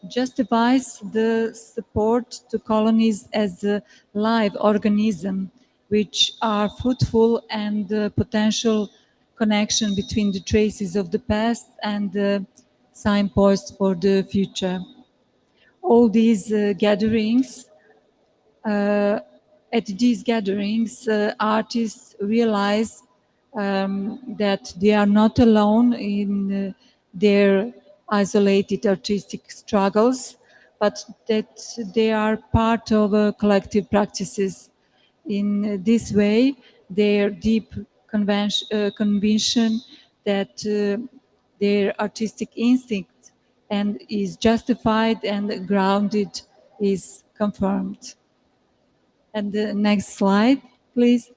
justifies the support to colonies as a live organism, which are fruitful and potential connection between the traces of the past and the signposts for the future. All these gatherings at these gatherings, artists realize that they are not alone in their isolated artistic struggles, but that they are part of collective practices. In this way, their deep conviction that their artistic instinct and is justified and grounded is confirmed. And the next slide, please.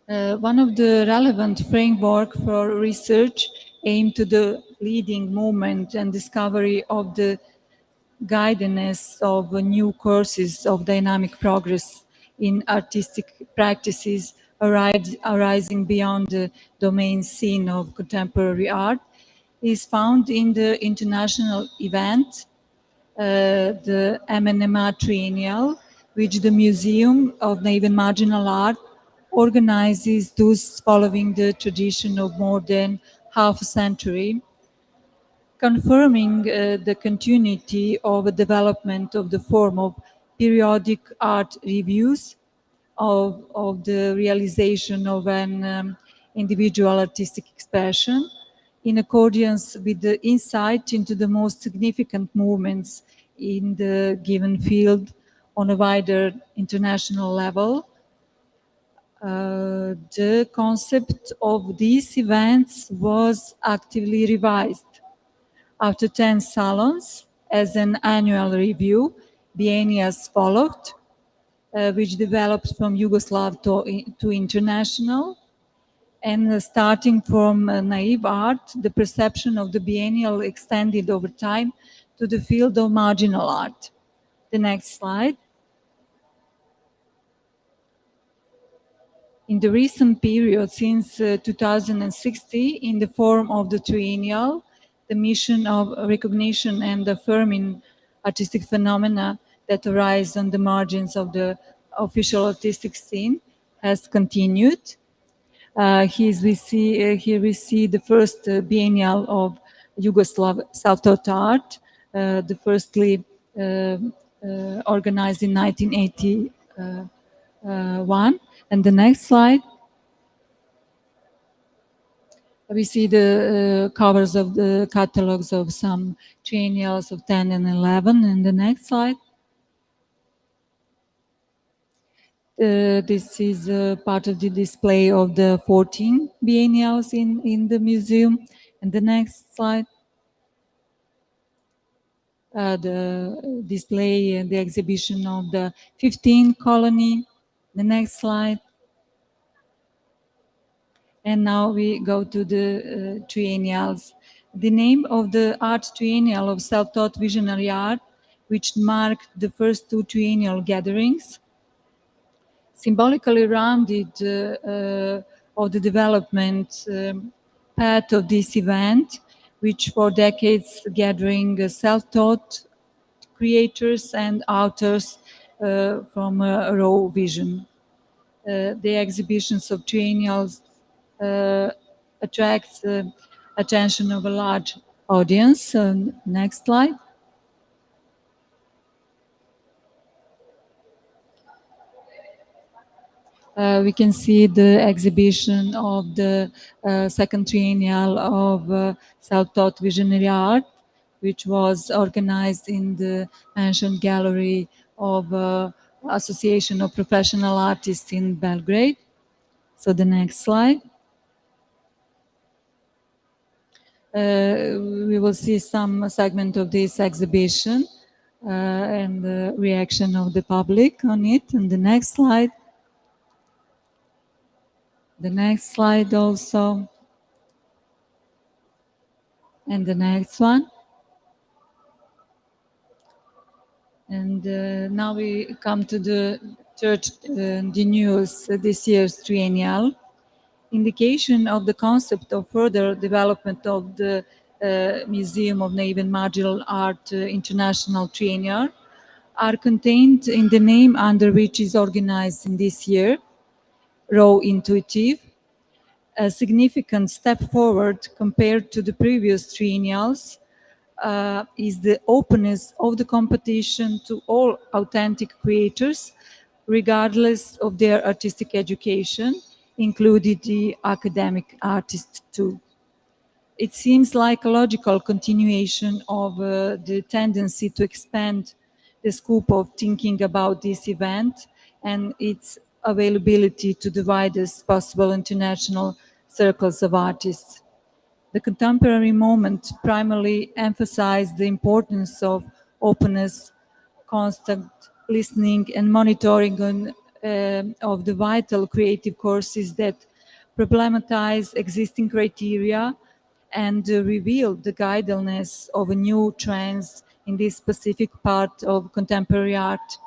One of the relevant framework for research aimed to the leading movement and discovery of the guidance of new courses of dynamic progress in artistic practices arising beyond the domain scene of contemporary art is found in the international event the MNMA Triennial, which the Museum of Naive and Marginal Art organizes, thus following the tradition of more than half a century, confirming the continuity of a development of the form of periodic art reviews of the realization of an individual artistic expression in accordance with the insight into the most significant movements in the given field on a wider international level. The concept of these events was actively revised. After 10 salons, as an annual review, biennials followed, which developed from Yugoslav to international. And starting from naive art, the perception of the biennial extended over time to the field of marginal art. The next slide. In the recent period, since 2060, in the form of the triennial, the mission of recognition and affirming artistic phenomena that arise on the margins of the official artistic scene has continued. Here we see the first biennial of Yugoslav self-taught art, the firstly organized in 1981. And the next slide, we see the covers of the catalogs of some triennials of 10 and 11. And the next slide. This is part of the display of the 14 biennials in the museum. And the next slide. The display and the exhibition of the 15 colony. The next slide. And now we go to the triennials. The name of the art triennial of self-taught visionary art, which marked the first two triennial gatherings, symbolically rounded of the development path of this event, which for decades gathering self-taught creators and authors from a raw vision. The exhibitions of triennials attracts attention of a large audience. Next slide. We can see the exhibition of the second triennial of self-taught visionary art, which was organized in the mentioned gallery of Association of Professional Artists in Belgrade. So the next slide. We will see some segment of this exhibition and the reaction of the public on it. And the next slide. The next slide also. And the next one. And now we come to the third, the news, this year's triennial. Indication of the concept of further development of the Museum of Naive and Marginal Art International Triennial are contained in the name under which is organized in this year, Raw Intuitive, a significant step forward compared to the previous triennials is the openness of the competition to all authentic creators, regardless of their artistic education, including the academic artist too. It seems like a logical continuation of the tendency to expand the scope of thinking about this event and its availability to the widest possible international circles of artists. The contemporary moment primarily emphasized the importance of openness, constant listening, and monitoring of the vital creative courses that problematize existing criteria and reveal the guidance of new trends in this specific part of contemporary art.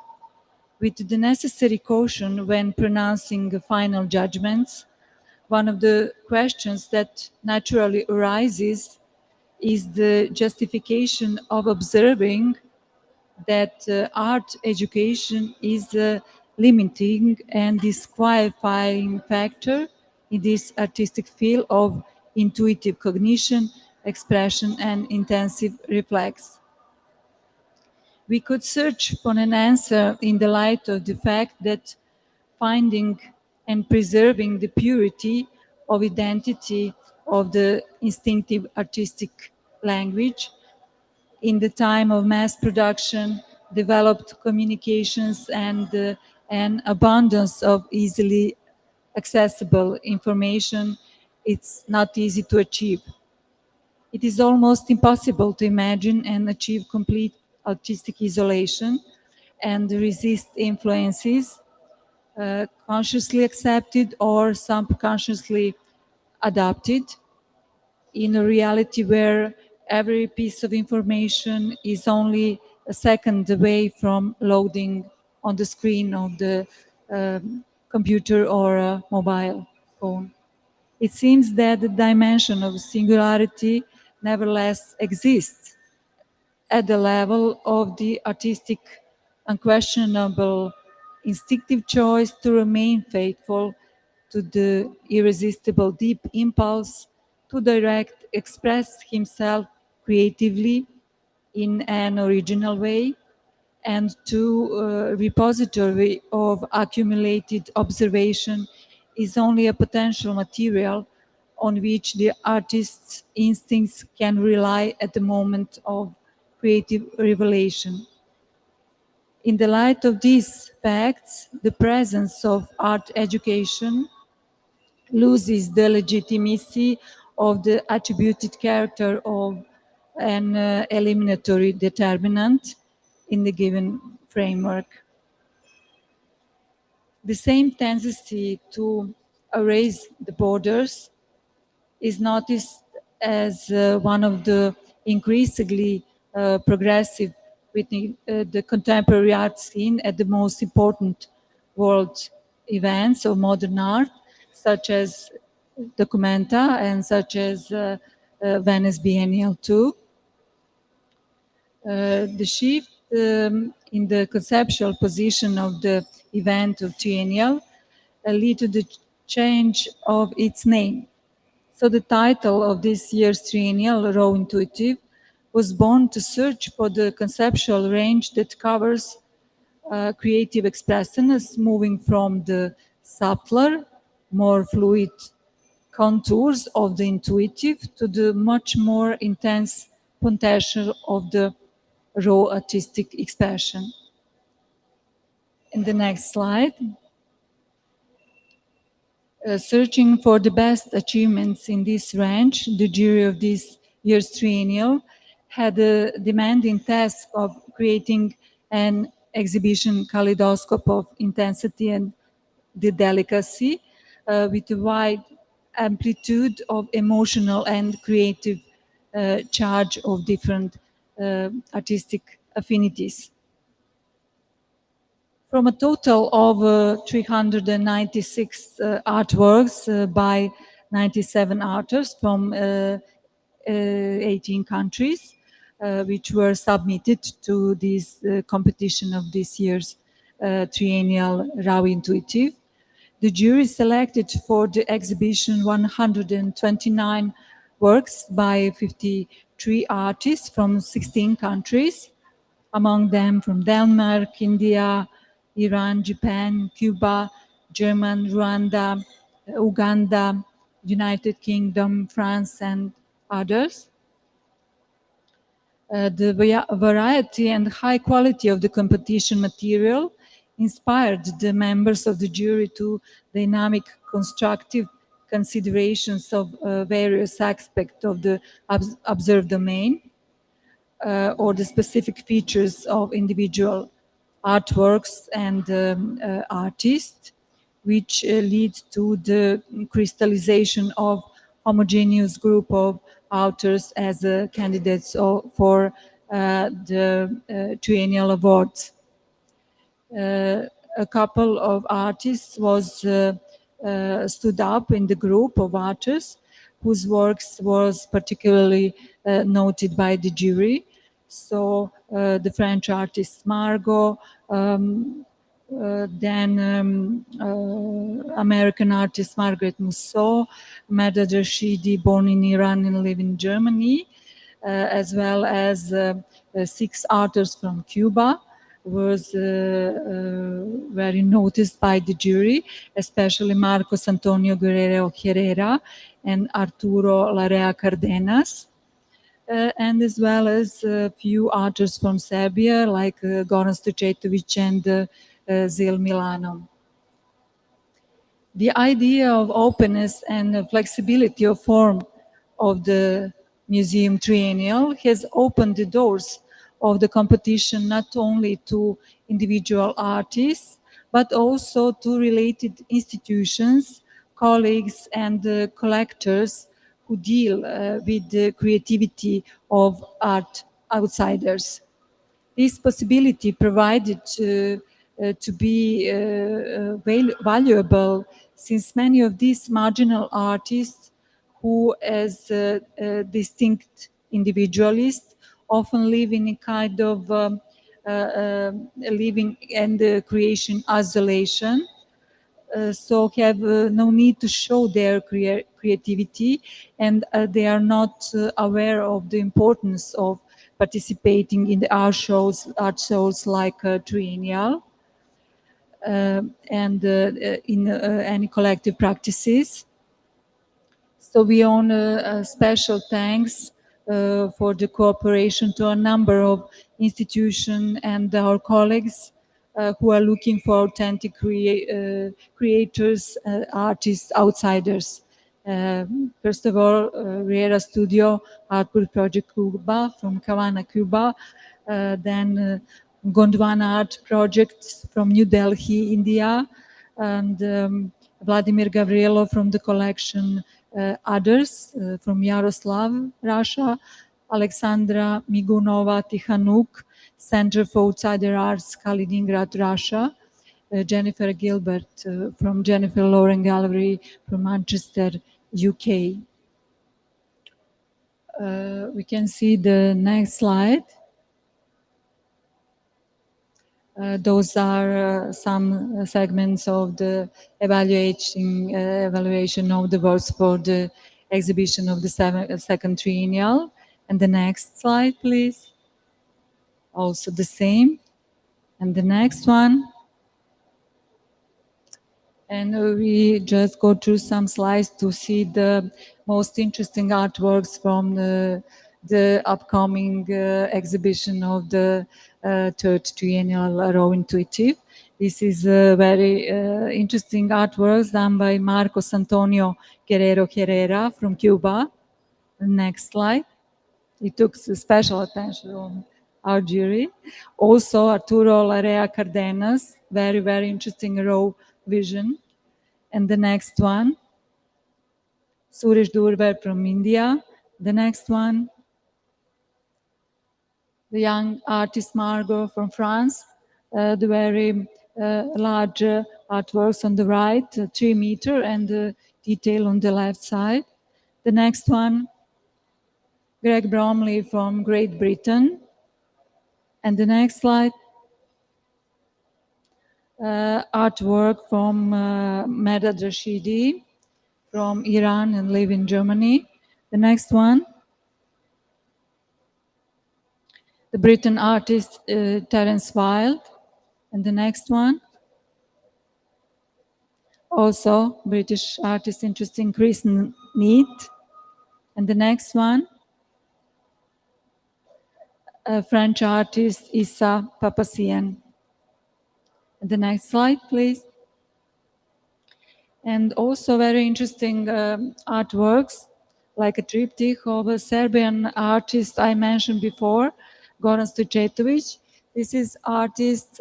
With the necessary caution when pronouncing final judgments, one of the questions that naturally arises is the justification of observing that art education is a limiting and disqualifying factor in this artistic field of intuitive cognition, expression, and intensive reflex. We could search for an answer in the light of the fact that finding and preserving the purity of identity of the instinctive artistic language in the time of mass production, developed communications, and an abundance of easily accessible information, it's not easy to achieve. It is almost impossible to imagine and achieve complete artistic isolation and resist influences consciously accepted or subconsciously adopted in a reality where every piece of information is only a second away from loading on the screen of the computer or a mobile phone. It seems that the dimension of singularity nevertheless exists at the level of the artistic, unquestionable, instinctive choice to remain faithful to the irresistible deep impulse to direct, express himself creatively in an original way and to a repository of accumulated observation is only a potential material on which the artist's instincts can rely at the moment of creative revelation. In the light of these facts, the presence of art education loses the legitimacy of the attributed character of an eliminatory determinant in the given framework. The same tendency to erase the borders is noticed as one of the increasingly progressive within the contemporary art scene at the most important world events of modern art, such as Documenta and such as Venice Biennial too. The shift in the conceptual position of the event of triennial lead to the change of its name. So the title of this year's triennial, Raw Intuitive, was born to search for the conceptual range that covers creative expressiveness, moving from the subtler, more fluid contours of the intuitive to the much more intense potential of the raw artistic expression. In the next slide, searching for the best achievements in this range, the jury of this year's triennial had a demanding task of creating an exhibition kaleidoscope of intensity and the delicacy with a wide amplitude of emotional and creative charge of different artistic affinities. From a total of 396 artworks by 97 artists from 18 countries, which were submitted to this competition of this year's triennial Raw Intuitive. The jury selected for the exhibition 129 works by 53 artists from 16 countries, among them from Denmark, India, Iran, Japan, Cuba, Germany, Rwanda, Uganda, United Kingdom, France, and others. The variety and high quality of the competition material inspired the members of the jury to dynamic, constructive considerations of various aspects of the observed domain or the specific features of individual artworks and artists, which leads to the crystallization of homogeneous group of authors as candidates for the triennial awards. A couple of artists was stood up in the group of artists whose works was particularly noted by the jury. So the French artist Margot, then American artist Margaret Musso, Medad Rashidi, born in Iran and live in Germany, as well as 6 artists from Cuba, was very noticed by the jury, especially Marcos Antonio Guerrero Herrera and Arturo Larea Cardenas. And as well as a few artists from Serbia, like Goran Stojetovic and Zil Milano. The idea of openness and flexibility of form of the museum triennial has opened the doors of the competition not only to individual artists, but also to related institutions, colleagues, and collectors who deal with the creativity of art outsiders. This possibility provided to be valuable since many of these marginal artists who as distinct individualists often live in a kind of living and creation isolation, so have no need to show their creativity, and they are not aware of the importance of participating in the art shows like Triennial, and in any collective practices. So we own a special thanks for the cooperation to a number of institutions and our colleagues who are looking for authentic creators, artists, outsiders. First of all, Riera Studio, Artwork Project Cuba from Havana, Cuba. Then Gondwana Art Project from New Delhi, India. And Vladimir Gavrilov from the collection Others from Yaroslav, Russia. Alexandra Migunova Tihanuk, Center for Outsider Arts, Kaliningrad, Russia. Jennifer Gilbert from Jennifer Lauren Gallery from Manchester, UK. We can see the next slide. Those are some segments of the evaluation of the works for the exhibition of the second triennial. And the next slide, please. Also the same. And the next one. And we just go through some slides to see the most interesting artworks from the upcoming exhibition of the third triennial Raw Intuitive. This is a very interesting artworks done by Marcos Antonio Guerrero Herrera from Cuba. Next slide. He took special attention on our jury. Also, Arturo Larea Cardenas, very, very interesting raw vision. And the next one, Suresh Durbar from India. The next one, the young artist Margot from France, the very large artworks on the right, 3 meter, and detail on the left side. The next one, Greg Bromley from Great Britain. And the next slide, artwork from Medad Rashidi from Iran and live in Germany. The next one, the Britain artist Terence Wilde. And the next one, also British artist interesting Chris Neat. And the next one, French artist Issa Papassian. And the next slide, please. And also very interesting artworks, like a triptych of a Serbian artist I mentioned before, Goran Stojetovic. This is artist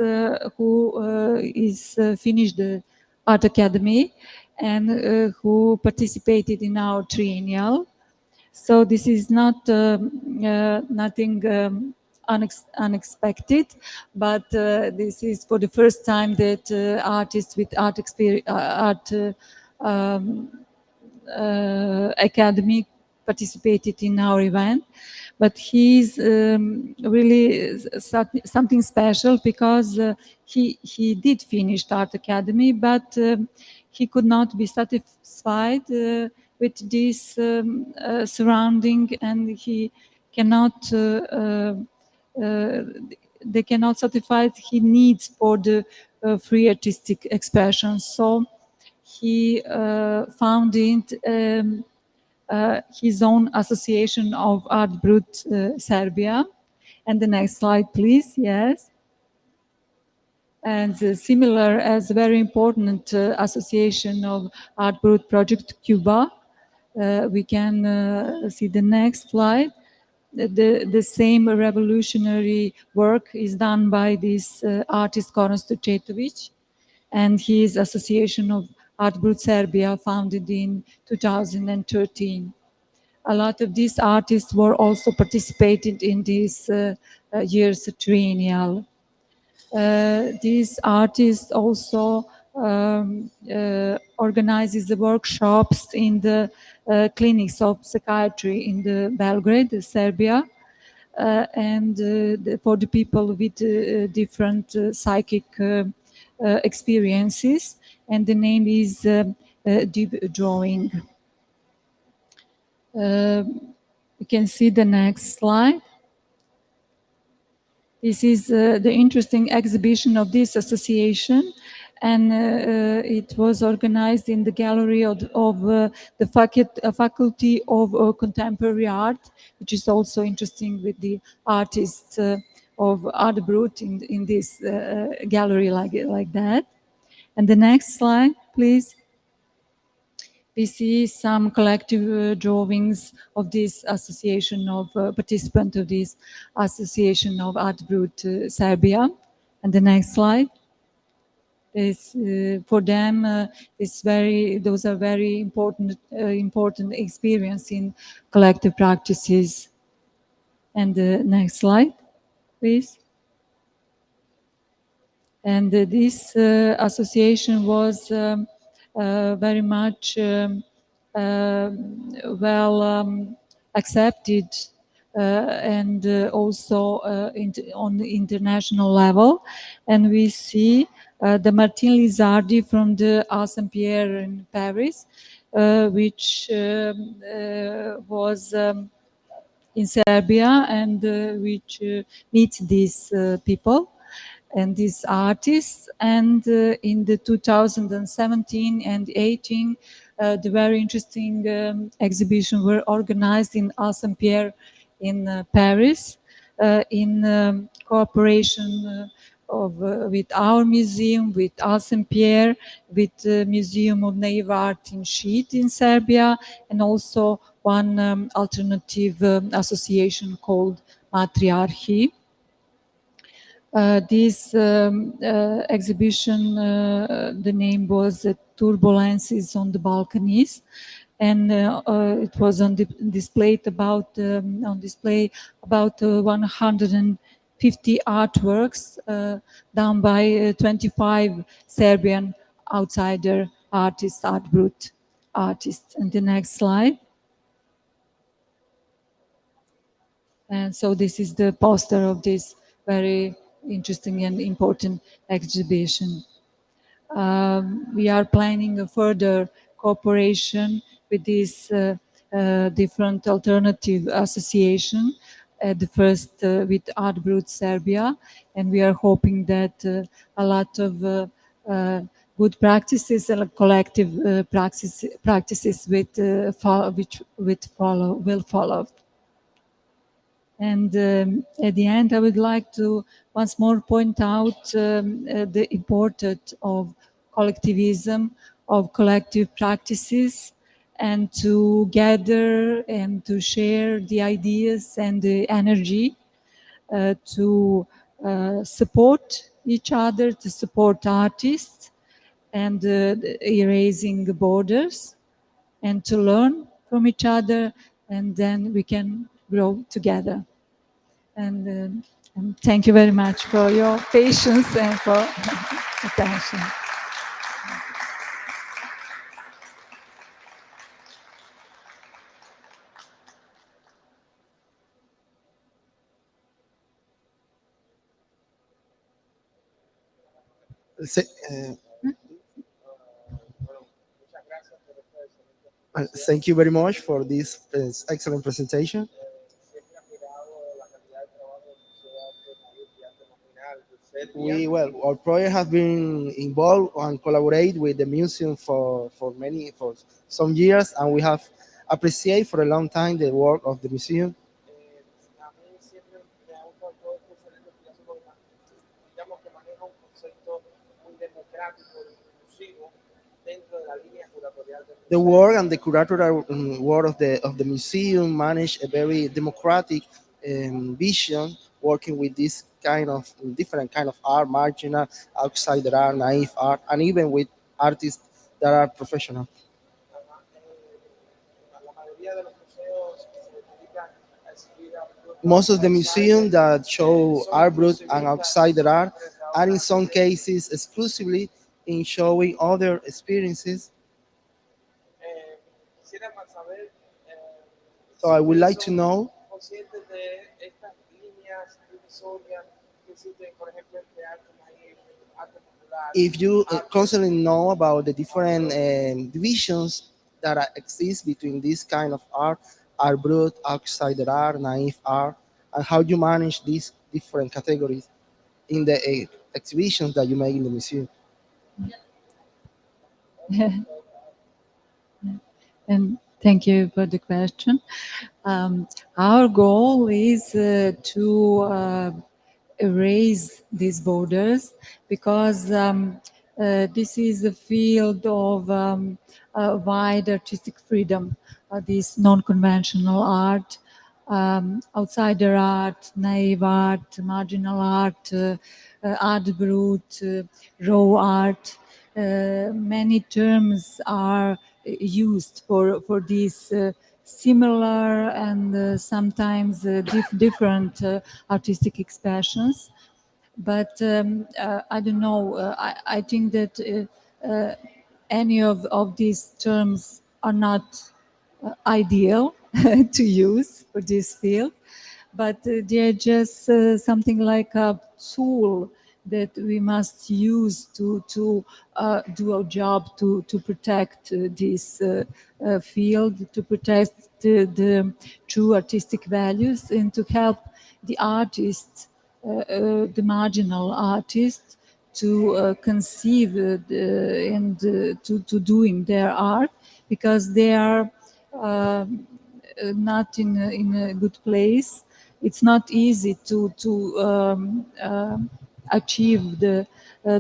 who is finished the Art Academy and who participated in our triennial. So this is not nothing unexpected, but this is for the first time that artists with art experience, academy participated in our event. But he's really something special because he did finish Art Academy, but he could not be satisfied with this surrounding, and he cannot. They cannot satisfy his needs for the free artistic expression. So he founded his own association of Art Brut Serbia. And the next slide, please. Yes. And similar as very important association of Art Brut Project Cuba. We can see the next slide. The same revolutionary work is done by this artist Goran Stojetovic and his association of Art Brut Serbia, founded in 2013. A lot of these artists were also participated in this year's triennial. These artists also organizes the workshops in the clinics of psychiatry in the Belgrade, Serbia, and for the people with different psychic experiences. And the name is Deep Drawing. You can see the next slide. This is the interesting exhibition of this association, and it was organized in the gallery of the Faculty of Contemporary Art, which is also interesting with the artists of Art Brut in this gallery like that. And the next slide, please. We see some collective drawings of this association of participants of this association of Art Brut Serbia. And the next slide is for them. Those are very important experience in collective practices. And the next slide, please. And this association was very much well accepted and also on the international level. And we see the Martin Lizardi from the Art Saint-Pierre in Paris, which was in Serbia and which meets these people and these artists. And in the 2017 and 18, the very interesting exhibition were organized in Art Saint-Pierre in Paris in cooperation with our museum, with Alsen Pierre, with the Museum of Naive Art in Sheet in Serbia, and also one alternative association called Matriarchy. This exhibition, the name was Turbulences on the Balkans, and it was on display about 150 artworks done by 25 Serbian outsider artists, art brut artists. And the next slide. And so this is the poster of this very interesting and important exhibition. We are planning a further cooperation with this different alternative association. The first with Art Brut Serbia, and we are hoping that a lot of good practices and collective practices will follow. And at the end, I would like to once more point out the importance of collectivism, of collective practices, and to gather and to share the ideas and the energy to support each other, to support artists, and erasing borders, and to learn from each other, and then we can grow together. And thank you very much for your patience and for attention. Thank you very much for this excellent presentation. Our project has been involved and collaborate with the museum for some years, and we have appreciate for a long time the work of the museum. The work and the curatorial work of the museum manage a very democratic vision, working with this kind of different kind of art, marginal, outsider art, naive art, and even with artists that are professional. Most of the museums that show art brut and outsider art are in some cases exclusively in showing other experiences. So I would like to know if you constantly know about the different divisions that exist between this kind of art brut, outsider art, naive art, and how you manage these different categories in the exhibitions that you make in the museum. And thank you for the question. Our goal is to erase these borders, because this is a field of wide artistic freedom. This non-conventional art, outsider art, naive art, marginal art, art brut, raw art. Many terms are used for these similar and sometimes different artistic expressions. But I don't know, I think that any of these terms are not ideal to use for this field, but they're just something like a tool that we must use to do our job to protect this field, to protect the true artistic values, and to help the artists, the marginal artists, to conceive and to doing their art, because they are not in a good place. It's not easy to achieve the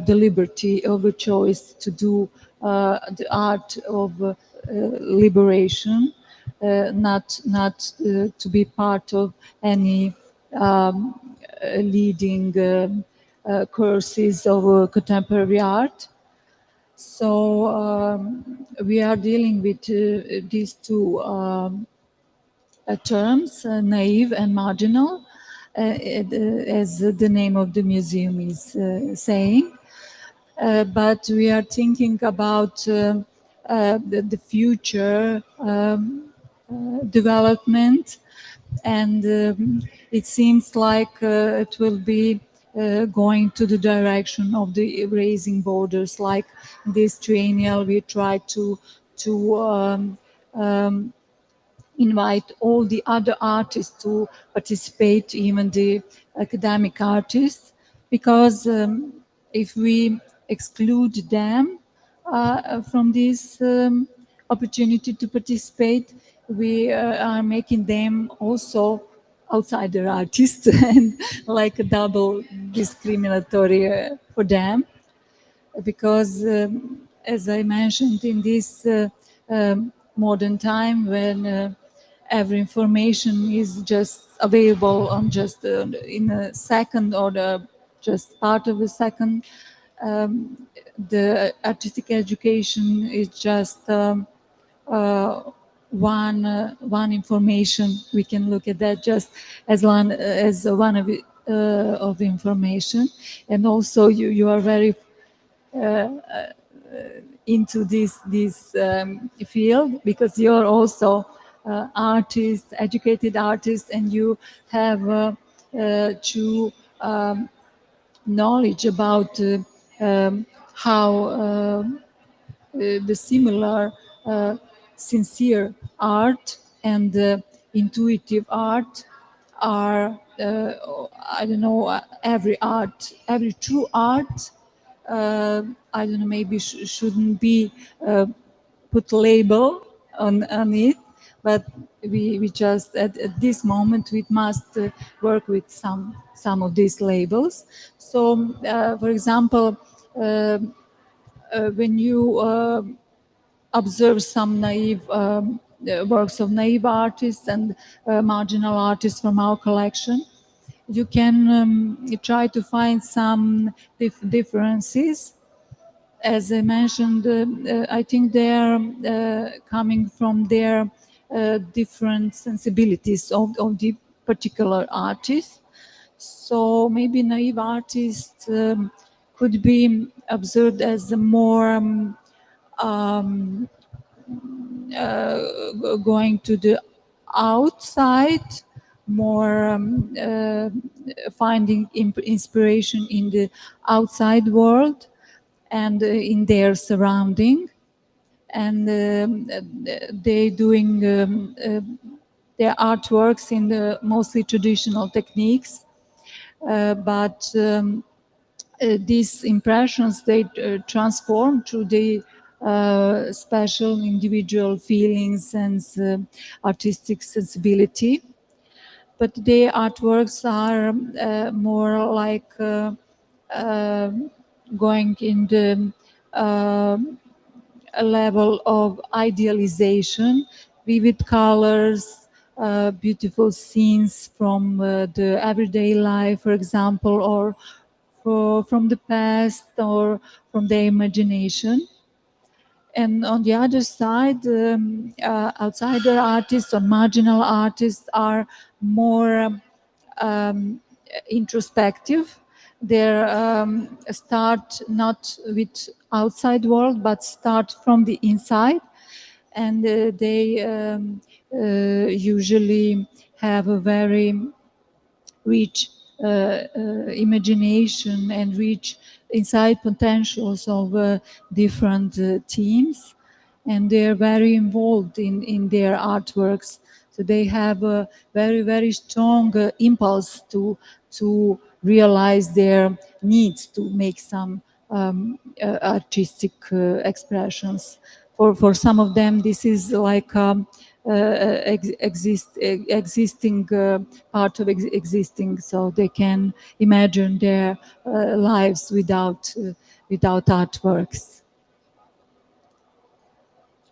liberty of a choice to do the art of liberation, not to be part of any leading courses of contemporary art. So we are dealing with these two terms, naive and marginal, as the name of the museum is saying. But we are thinking about the future development, and it seems like it will be going to the direction of the erasing borders. Like this triennial, we try to invite all the other artists to participate, even the academic artists, because if we exclude them from this opportunity to participate, we are making them also outsider artists and like a double discriminatory for them, because as I mentioned, in this modern time when every information is just available on just in a second or just part of a second, the artistic education is just one information. We can look at that just as one of information. And also you are very into this field, because you're also artist, educated artist, and you have true knowledge about how the similar sincere art and intuitive art are, I don't know, every art, every true art, I don't know, maybe shouldn't be put label on it, but we just at this moment we must work with some of these labels. So, for example, when you observe some naive works of naive artists and marginal artists from our collection, you can try to find some differences. As I mentioned, I think they are coming from their different sensibilities of the particular artist. So maybe naive artists could be observed as a more going to the outside, more finding inspiration in the outside world and in their surrounding, and they doing their artworks in the mostly traditional techniques, but these impressions they transform through the special individual feelings and artistic sensibility. But the artworks are more like going in the a level of idealization, vivid colors, beautiful scenes from the everyday life, for example, or from the past or from their imagination. And on the other side, outsider artists or marginal artists are more introspective. They start not with outside world, but start from the inside, and they usually have a very rich imagination and rich inside potentials of different teams, and they're very involved in their artworks. So they have a very strong impulse to realize their needs to make some artistic expressions. For some of them, this is like existing part of existing, so they can imagine their lives without artworks.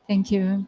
Thank you.